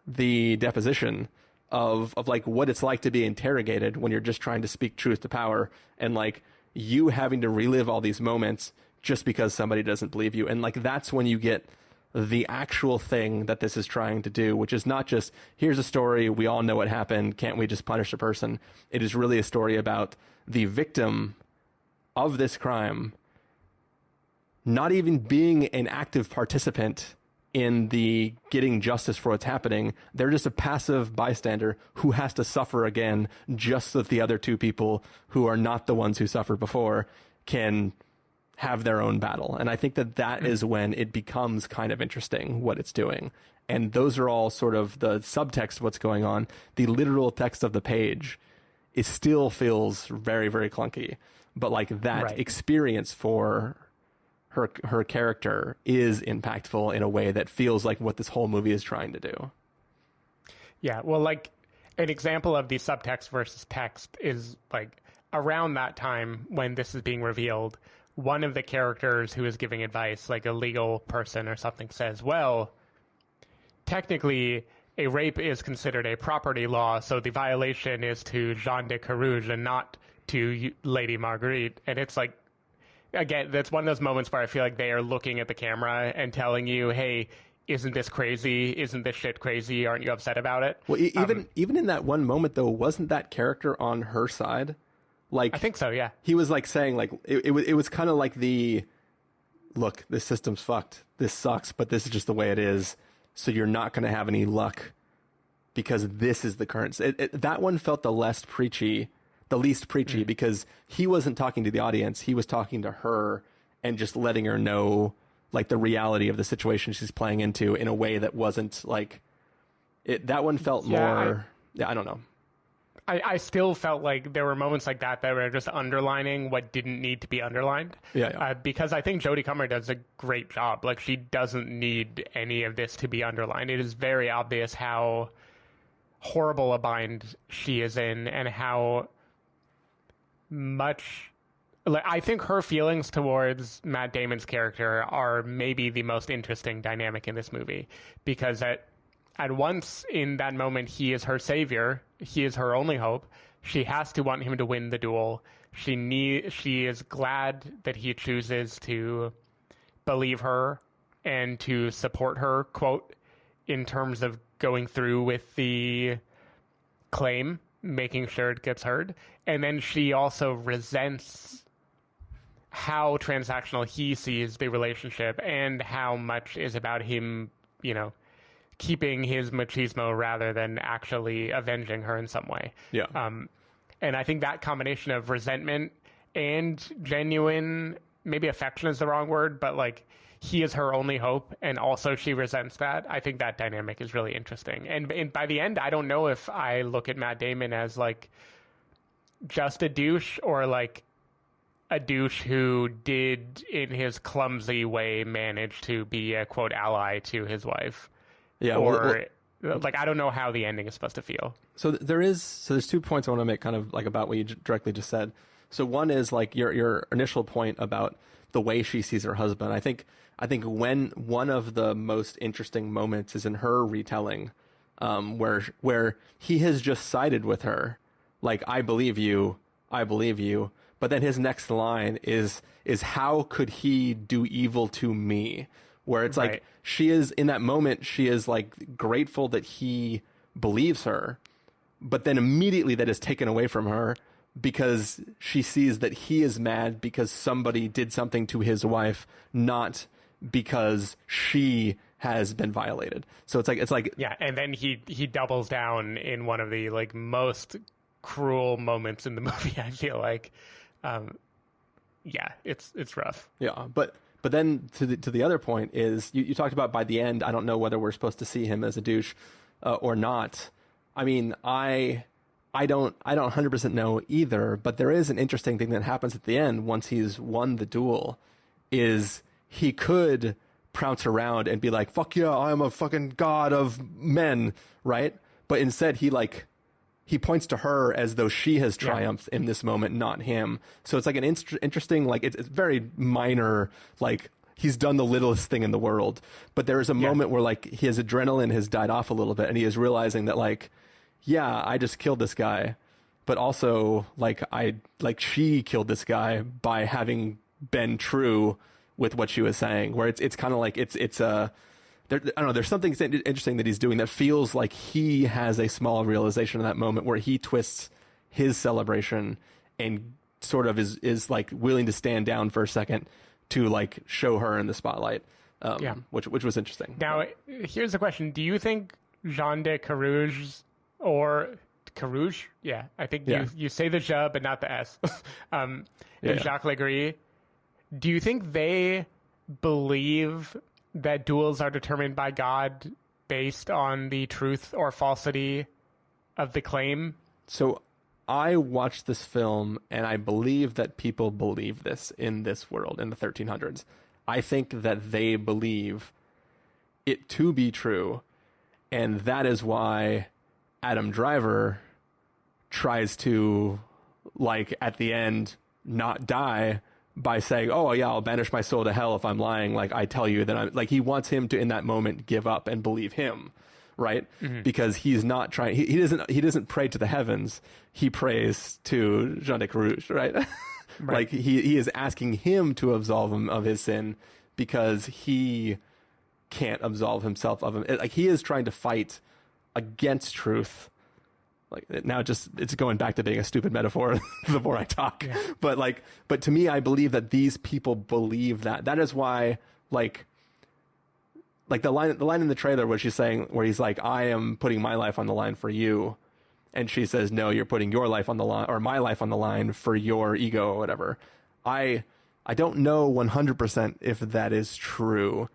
Speaker 1: the deposition of like what it's like to be interrogated when you're just trying to speak truth to power, and like you having to relive all these moments just because somebody doesn't believe you. And like, that's when you get the actual thing that this is trying to do, which is not just, here's a story, we all know what happened, can't we just punish the person? It is really a story about the victim of this crime not even being an active participant in the getting justice for what's happening. They're just a passive bystander who has to suffer again, just so that the other two people who are not the ones who suffered before can have their own battle. And I think that is when it becomes kind of interesting what it's doing. And those are all sort of the subtext of what's going on. The literal text of the page, it still feels very, very clunky. But like that experience for her character is impactful in a way that feels like what this whole movie is trying to do.
Speaker 2: Yeah, well, like an example of the subtext versus text is like around that time when this is being revealed, one of the characters who is giving advice, like a legal person or something, says, "Well, technically a rape is considered a property law, so the violation is to Jean de Carrouges and not to Lady Marguerite. And it's like, again, that's one of those moments where I feel like they are looking at the camera and telling you, hey, isn't this crazy? Isn't this shit crazy? Aren't you upset about it?
Speaker 1: Well, even in that one moment, though, wasn't that character on her side? Like,
Speaker 2: I think so, yeah.
Speaker 1: He was like saying, like, it was kind of like the, look, this system's fucked. This sucks, but this is just the way it is. So you're not going to have any luck because this is the current. That one felt the least preachy, because he wasn't talking to the audience. He was talking to her and just letting her know, like, the reality of the situation she's playing into in a way that wasn't like it. That one felt more. I don't know.
Speaker 2: I still felt like there were moments like that were just underlining what didn't need to be underlined.
Speaker 1: Yeah.
Speaker 2: Because I think Jodie Comer does a great job. Like, she doesn't need any of this to be underlined. It is very obvious how horrible a bind she is in and how much... Like, I think her feelings towards Matt Damon's character are maybe the most interesting dynamic in this movie, because at once in that moment, he is her savior. He is her only hope. She has to want him to win the duel. She is glad that he chooses to believe her and to support her, quote, in terms of going through with the claim, making sure it gets heard. And then she also resents how transactional he sees the relationship and how much is about him, keeping his machismo rather than actually avenging her in some way.
Speaker 1: Yeah.
Speaker 2: And I think that combination of resentment and genuine, maybe affection is the wrong word, but like, he is her only hope, and also she resents that. I think that dynamic is really interesting. And by the end, I don't know if I look at Matt Damon as like just a douche or like a douche who did in his clumsy way manage to be a quote ally to his wife.
Speaker 1: Yeah,
Speaker 2: or like, I don't know how the ending is supposed to feel.
Speaker 1: So there's 2 points I want to make kind of like about what you directly just said. So one is like your initial point about the way she sees her husband. I think when one of the most interesting moments is in her retelling, where he has just sided with her, like, I believe you, but then his next line is how could he do evil to me? Where it's
Speaker 2: right.
Speaker 1: Like, she is, in that moment, she is like grateful that he believes her, but then immediately that is taken away from her because she sees that he is mad because somebody did something to his wife, not because she has been violated. So it's like
Speaker 2: yeah, and then he doubles down in one of the like most cruel moments in the movie. I feel like, yeah, it's rough.
Speaker 1: Yeah, but then to the other point is you talked about by the end. I don't know whether we're supposed to see him as a douche or not. I mean, I don't 100% know either. But there is an interesting thing that happens at the end once he's won the duel. Is he could prounce around and be like, "Fuck yeah, I'm a fucking god of men," right? But instead he points to her as though she has triumphed in this moment, not him. So it's like an interesting, like, it's very minor, like, he's done the littlest thing in the world. But there is a moment where, like, his adrenaline has died off a little bit, and he is realizing that, like, yeah, I just killed this guy. But also, like, she killed this guy by having been true with what she was saying, where it's kind of like, it's I don't know, there's something interesting that he's doing that feels like he has a small realization in that moment where he twists his celebration and sort of is like willing to stand down for a second to like show her in the spotlight, which was interesting.
Speaker 2: Now, here's the question. Do you think Jean de Carrouges or Carrouges? Yeah, I think you say the J but not the S. And Jacques Legris, do you think they believe that duels are determined by God based on the truth or falsity of the claim?
Speaker 1: So I watched this film and I believe that people believe this in this world in the 1300s. I think that they believe it to be true. And that is why Adam Driver tries to, like, at the end, not die by saying, "Oh yeah, I'll banish my soul to hell if I'm lying. Like, I tell you that I'm," like, he wants him to in that moment give up and believe him, right? Because he's not trying. He doesn't pray to the heavens. He prays to Jean de Carrouges, right? Like he is asking him to absolve him of his sin because he can't absolve himself of him. Like he is trying to fight against truth. Like now, it's going back to being a stupid metaphor the more I talk. Yeah. But to me, I believe that these people believe that. That is why, like the line in the trailer where he's like, I am putting my life on the line for you. And she says, no, you're putting your life on the line, or my life on the line for your ego or whatever. I don't know 100% if that is true.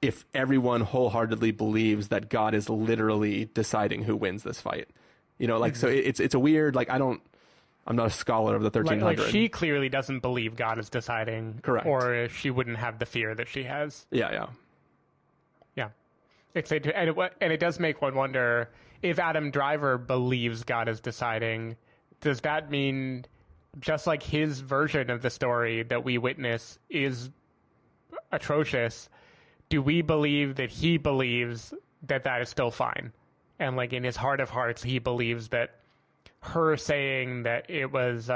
Speaker 1: If everyone wholeheartedly believes that God is literally deciding who wins this fight, so it's a weird, I'm not a scholar of the 1300.
Speaker 2: Like she clearly doesn't believe God is deciding,
Speaker 1: correct,
Speaker 2: or she wouldn't have the fear that she has.
Speaker 1: Yeah.
Speaker 2: And it does make one wonder, if Adam Driver believes God is deciding, does that mean just like his version of the story that we witness is atrocious, do we believe that he believes that is still fine? And like in his heart of hearts, he believes that her saying that it was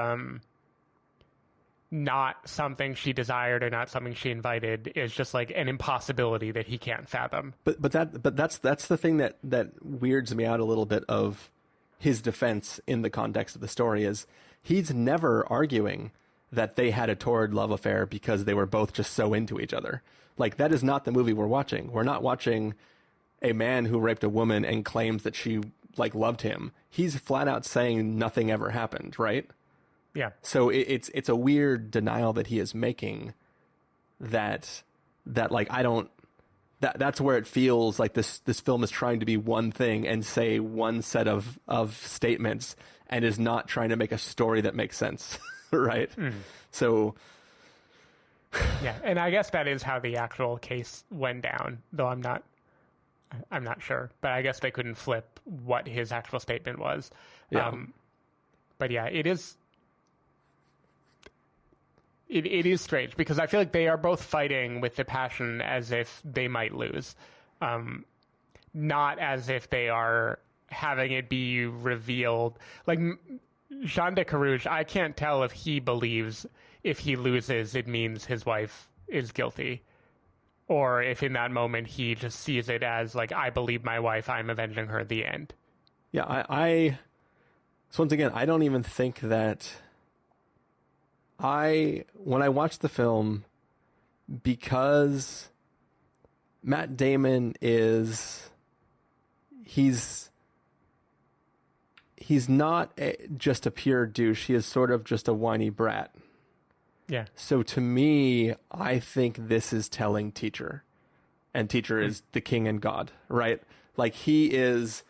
Speaker 2: not something she desired or not something she invited is just like an impossibility that he can't fathom.
Speaker 1: But that's the thing that weirds me out a little bit of his defense in the context of the story is he's never arguing that they had a torrid love affair because they were both just so into each other. Like that is not the movie we're watching. We're not watching a man who raped a woman and claims that she loved him. He's flat out saying nothing ever happened, right?
Speaker 2: Yeah.
Speaker 1: So it's a weird denial that he is making that's where it feels like this film is trying to be one thing and say one set of statements and is not trying to make a story that makes sense. Right. So
Speaker 2: yeah. And I guess that is how the actual case went down, though I'm not sure, but I guess they couldn't flip what his actual statement was.
Speaker 1: Yeah.
Speaker 2: But yeah, it is strange because I feel like they are both fighting with the passion as if they might lose, not as if they are having it be revealed. Like Jean de Carrouges, I can't tell if he believes if he loses, it means his wife is guilty, or if in that moment he just sees it as like, I believe my wife, I'm avenging her, the end.
Speaker 1: Yeah, so once again, I don't even think that when I watched the film, because Matt Damon he's not just a pure douche. He is sort of just a whiny brat.
Speaker 2: Yeah.
Speaker 1: So to me, I think this is telling Teacher, and Teacher is the king and God, right? Like he is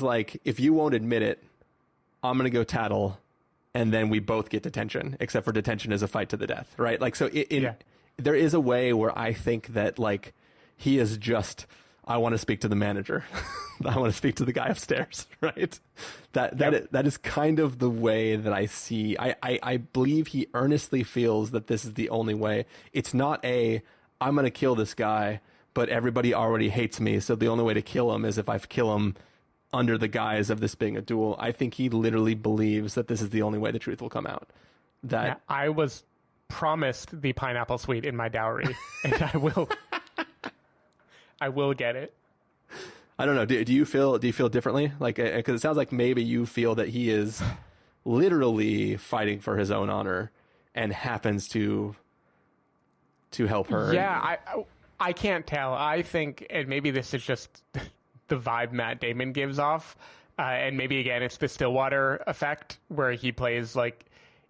Speaker 1: like, if you won't admit it, I'm going to go tattle. And then we both get detention, except for detention is a fight to the death, right? Like, so there is a way where I think that like he is just, I want to speak to the manager. I want to speak to the guy upstairs, right? That is kind of the way that I see. I believe he earnestly feels that this is the only way. It's not I'm going to kill this guy, but everybody already hates me. So the only way to kill him is if I kill him under the guise of this being a duel. I think he literally believes that this is the only way the truth will come out.
Speaker 2: I was promised the pineapple suite in my dowry, and I will get it.
Speaker 1: I don't know. Do you feel differently? Like, because it sounds like maybe you feel that he is literally fighting for his own honor and happens to help her.
Speaker 2: Yeah, I can't tell. I think, and maybe this is just the vibe Matt Damon gives off, and maybe again it's the Stillwater effect, where he plays like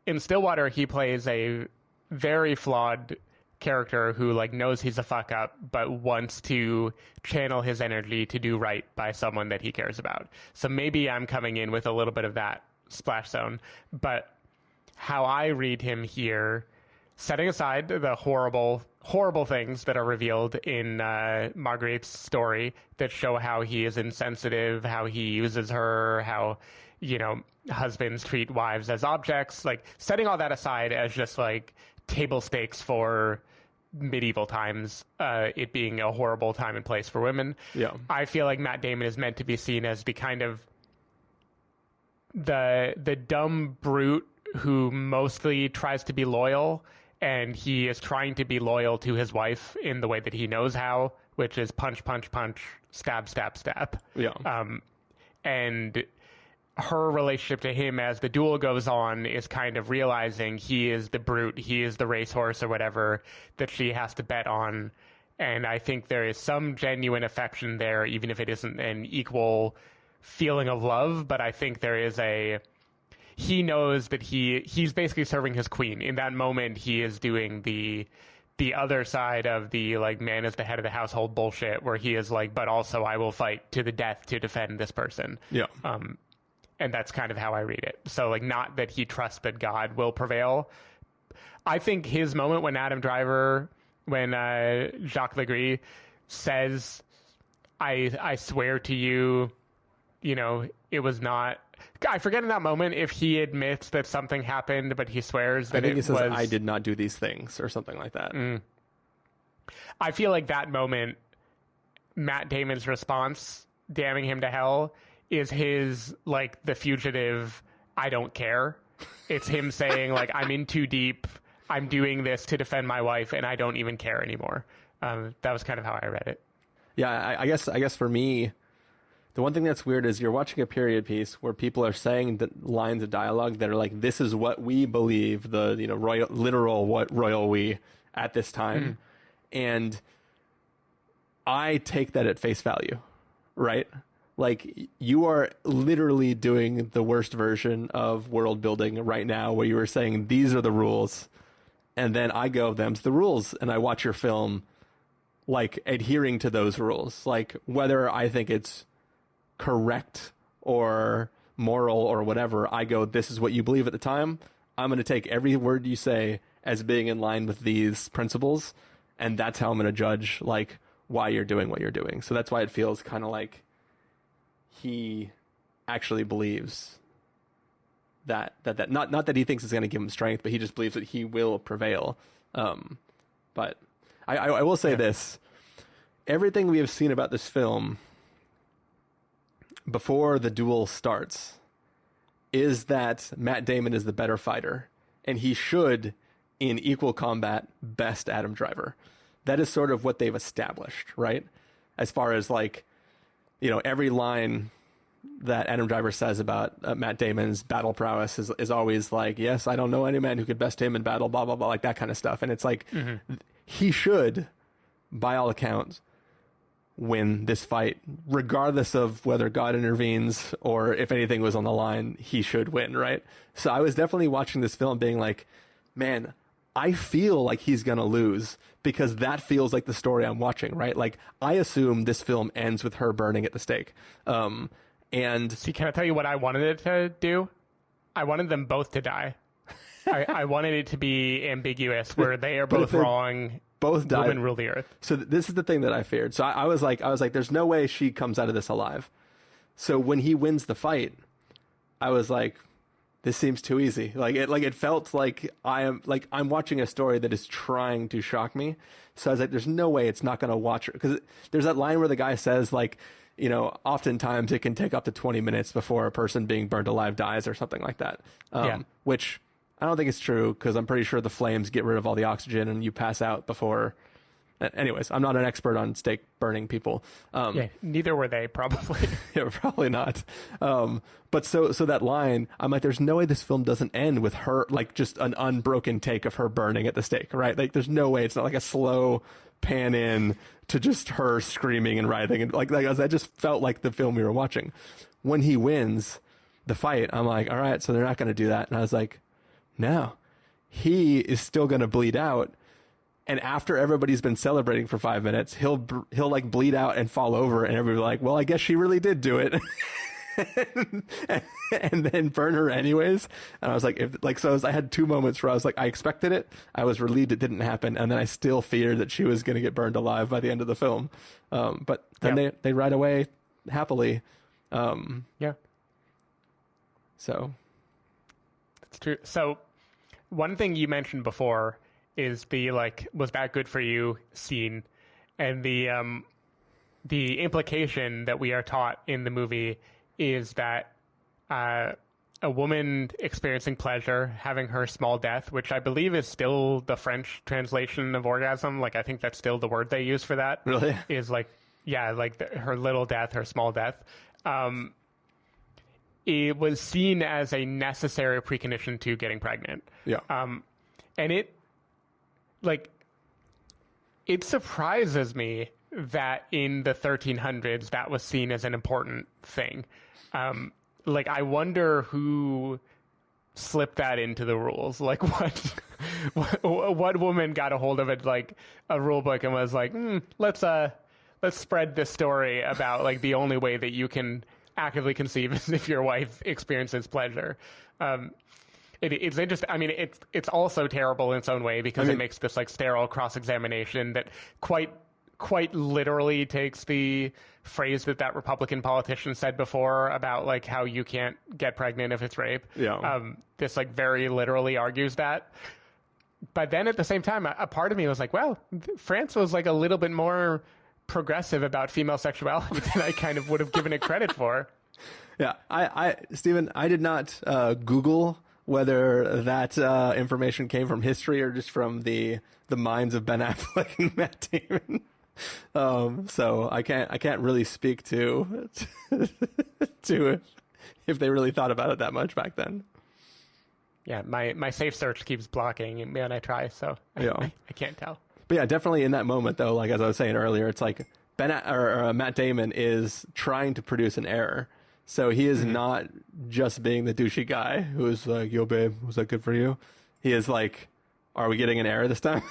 Speaker 2: in Stillwater he plays a very flawed character who like knows he's a fuck up but wants to channel his energy to do right by someone that he cares about. So maybe I'm coming in with a little bit of that splash zone, but how I read him here, setting aside the horrible things that are revealed in Marguerite's story that show how he is insensitive, how he uses her, how, husbands treat wives as objects, like setting all that aside as just like table stakes for medieval times, it being a horrible time and place for women.
Speaker 1: Yeah.
Speaker 2: I feel like Matt Damon is meant to be seen as the kind of the dumb brute who mostly tries to be loyal, and he is trying to be loyal to his wife in the way that he knows how, which is punch, punch, punch, stab, stab, stab.
Speaker 1: Yeah.
Speaker 2: And her relationship to him as the duel goes on is kind of realizing he is the brute, he is the racehorse or whatever that she has to bet on. And I think there is some genuine affection there, even if it isn't an equal feeling of love. But I think there is he knows that he's basically serving his queen. In that moment, he is doing the other side of the, like, man is the head of the household bullshit, where he is like, but also I will fight to the death to defend this person.
Speaker 1: Yeah.
Speaker 2: And that's kind of how I read it. So, like, not that he trusts that God will prevail. I think his moment when Jacques Legris says, I swear to you, it was not... I forget in that moment if he admits that something happened, but he swears that
Speaker 1: he says, I did not do these things, or something like that.
Speaker 2: I feel like that moment, Matt Damon's response, damning him to hell, is his, like, the fugitive, I don't care. It's him saying, like, I'm in too deep, I'm doing this to defend my wife, and I don't even care anymore. That was kind of how I read it.
Speaker 1: Yeah, I guess for me, the one thing that's weird is you're watching a period piece where people are saying the lines of dialogue that are like, this is what we believe, the royal we at this time. And I take that at face value, right? Like, you are literally doing the worst version of world building right now, where you were saying these are the rules, and then I go, them's the rules, and I watch your film like adhering to those rules, like whether I think it's correct or moral or whatever, I go, this is what you believe at the time. I'm going to take every word you say as being in line with these principles, and that's how I'm going to judge, like, why you're doing what you're doing. So that's why it feels kind of like he actually believes that not that he thinks it's going to give him strength, but he just believes that he will prevail. But I will say this: everything we have seen about this film before the duel starts is that Matt Damon is the better fighter, and he should, in equal combat, best Adam Driver. That is sort of what they've established, right? As far as, like, every line that Adam Driver says about Matt Damon's battle prowess is always like, yes, I don't know any man who could best him in battle, blah, blah, blah, like that kind of stuff. And it's like, he should, by all accounts, win this fight, regardless of whether God intervenes or if anything was on the line, he should win, right? So I was definitely watching this film being like, man, I feel like he's going to lose, because that feels like the story I'm watching, right? Like, I assume this film ends with her burning at the stake. And
Speaker 2: see, can I tell you what I wanted it to do? I wanted them both to die. I wanted it to be ambiguous, where they are both wrong.
Speaker 1: Both die.
Speaker 2: Women rule the earth.
Speaker 1: So this is the thing that I feared. So I was like, there's no way she comes out of this alive. So when he wins the fight, I was like, this seems too easy. It felt like I'm watching a story that is trying to shock me. So I was like, there's no way it's not going to watch her. Because there's that line where the guy says, like, oftentimes it can take up to 20 minutes before a person being burned alive dies, or something like that. Which I don't think it's true, because I'm pretty sure the flames get rid of all the oxygen and you pass out before. Anyways, I'm not an expert on stake burning people.
Speaker 2: Neither were they, probably.
Speaker 1: Yeah, probably not. But so that line, I'm like, there's no way this film doesn't end with her, like, just an unbroken take of her burning at the stake, right? Like, there's no way it's not like a slow pan in to just her screaming and writhing, and like that just felt like the film we were watching. When he wins the fight, I'm like, all right, so they're not going to do that. And I was like, no, he is still going to bleed out. And after everybody's been celebrating for 5 minutes, he'll like bleed out and fall over, and everybody's like, well, I guess she really did do it. and then burn her anyways. And I was like, I had two moments where I was like, I expected it, I was relieved it didn't happen, and then I still feared that she was going to get burned alive by the end of the film. But then they ride away happily. So
Speaker 2: it's true. So one thing you mentioned before is the like, was that good for you scene. And the implication that we are taught in the movie is that a woman experiencing pleasure, having her small death, which I believe is still the French translation of orgasm. Like, I think that's still the word they use for that.
Speaker 1: Really?
Speaker 2: Is like, yeah, like her little death, her small death. It was seen as a necessary precondition to getting pregnant.
Speaker 1: Yeah.
Speaker 2: And it surprises me that in the 1300s that was seen as an important thing. Like, I wonder who slipped that into the rules. Like, what woman got a hold of it, like a rule book, and was like, let's spread this story about like the only way that you can actively conceive is if your wife experiences pleasure. It's interesting. I mean, it's also terrible in its own way because it makes this like sterile cross-examination that quite literally takes the phrase that Republican politician said before about like how you can't get pregnant if it's rape.
Speaker 1: Yeah.
Speaker 2: This like very literally argues that. But then at the same time, a part of me was like, well, France was like a little bit more progressive about female sexuality than I kind of would have given it credit for.
Speaker 1: Yeah. Stephen, I did not Google whether that information came from history or just from the minds of Ben Affleck and Matt Damon. So I can't really speak to if they really thought about it that much back then.
Speaker 2: Yeah, my safe search keeps blocking when I try, so I can't tell.
Speaker 1: But yeah, definitely in that moment though, like as I was saying earlier, it's like Matt Damon is trying to produce an error. So he is not just being the douchey guy who is like, yo babe, was that good for you? He is like, are we getting an error this time?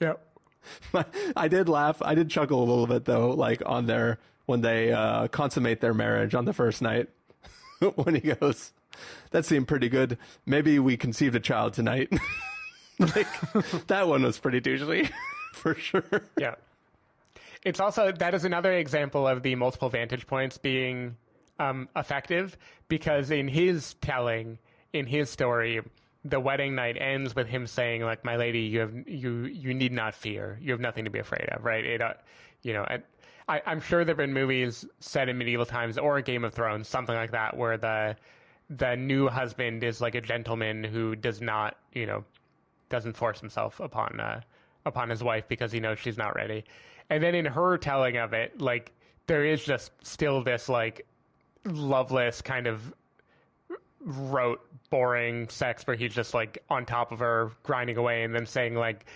Speaker 2: Yep.
Speaker 1: I did laugh. I did chuckle a little bit though, like on their, when they consummate their marriage on the first night, when he goes, that seemed pretty good. Maybe we conceived a child tonight. Like, that one was pretty douchey for sure.
Speaker 2: Yeah. It's also, that is another example of the multiple vantage points being effective, because in his telling, in his story, the wedding night ends with him saying, like, my lady, you need not fear. You have nothing to be afraid of, right? I'm sure there have been movies set in medieval times or Game of Thrones, something like that, where the new husband is like a gentleman who does not, doesn't force himself upon his wife because he knows she's not ready. And then in her telling of it, like, there is just still this like loveless kind of rote, boring sex where he's just like on top of her grinding away and then saying like,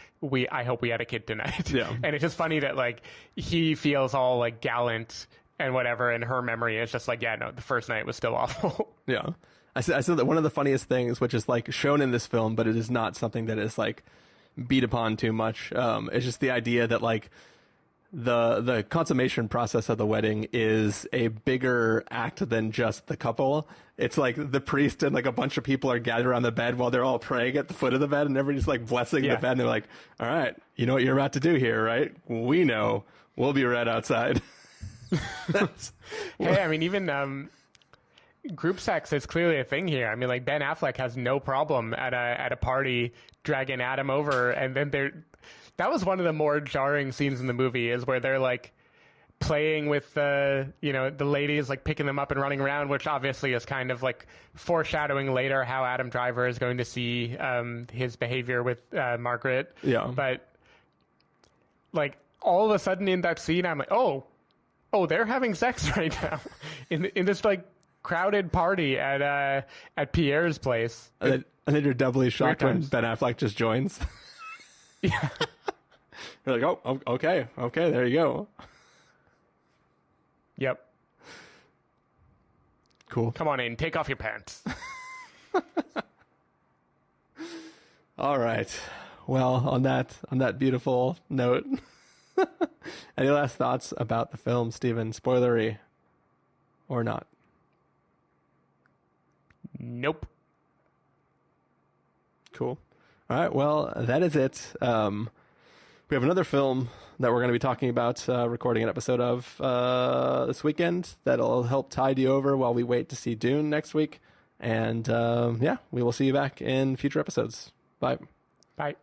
Speaker 2: I hope we had a kid tonight.
Speaker 1: Yeah.
Speaker 2: And it's just funny that like he feels all like gallant and whatever, and her memory is just like, yeah, no, the first night was still awful.
Speaker 1: Yeah. I said that one of the funniest things, which is like shown in this film, but it is not something that is like beat upon too much. It's just the idea that like the consummation process of the wedding is a bigger act than just the couple. It's like the priest and like a bunch of people are gathered around the bed while they're all praying at the foot of the bed, and everybody's like blessing the bed, and they're like, all right, you know what you're about to do here, right? We know. We'll be right outside.
Speaker 2: Hey, I mean, even group sex is clearly a thing here. I mean, like, Ben Affleck has no problem at a party dragging Adam over, and then that was one of the more jarring scenes in the movie, is where they're like playing with the ladies, like picking them up and running around, which obviously is kind of like foreshadowing later how Adam Driver is going to see his behavior with Margaret.
Speaker 1: Yeah.
Speaker 2: But like all of a sudden in that scene, I'm like, oh, they're having sex right now in this like crowded party at Pierre's place.
Speaker 1: And then you're doubly shocked when Ben Affleck just joins.
Speaker 2: Yeah.
Speaker 1: You're like, oh, okay, there you go.
Speaker 2: Yep.
Speaker 1: Cool.
Speaker 2: Come on in, take off your pants.
Speaker 1: All right. Well, on that beautiful note, any last thoughts about the film, Stephen? Spoilery or not?
Speaker 2: Nope.
Speaker 1: Cool. All right. Well, that is it. We have another film that we're going to be talking about, recording an episode of this weekend that'll help tide you over while we wait to see Dune next week. And we will see you back in future episodes. Bye.
Speaker 2: Bye.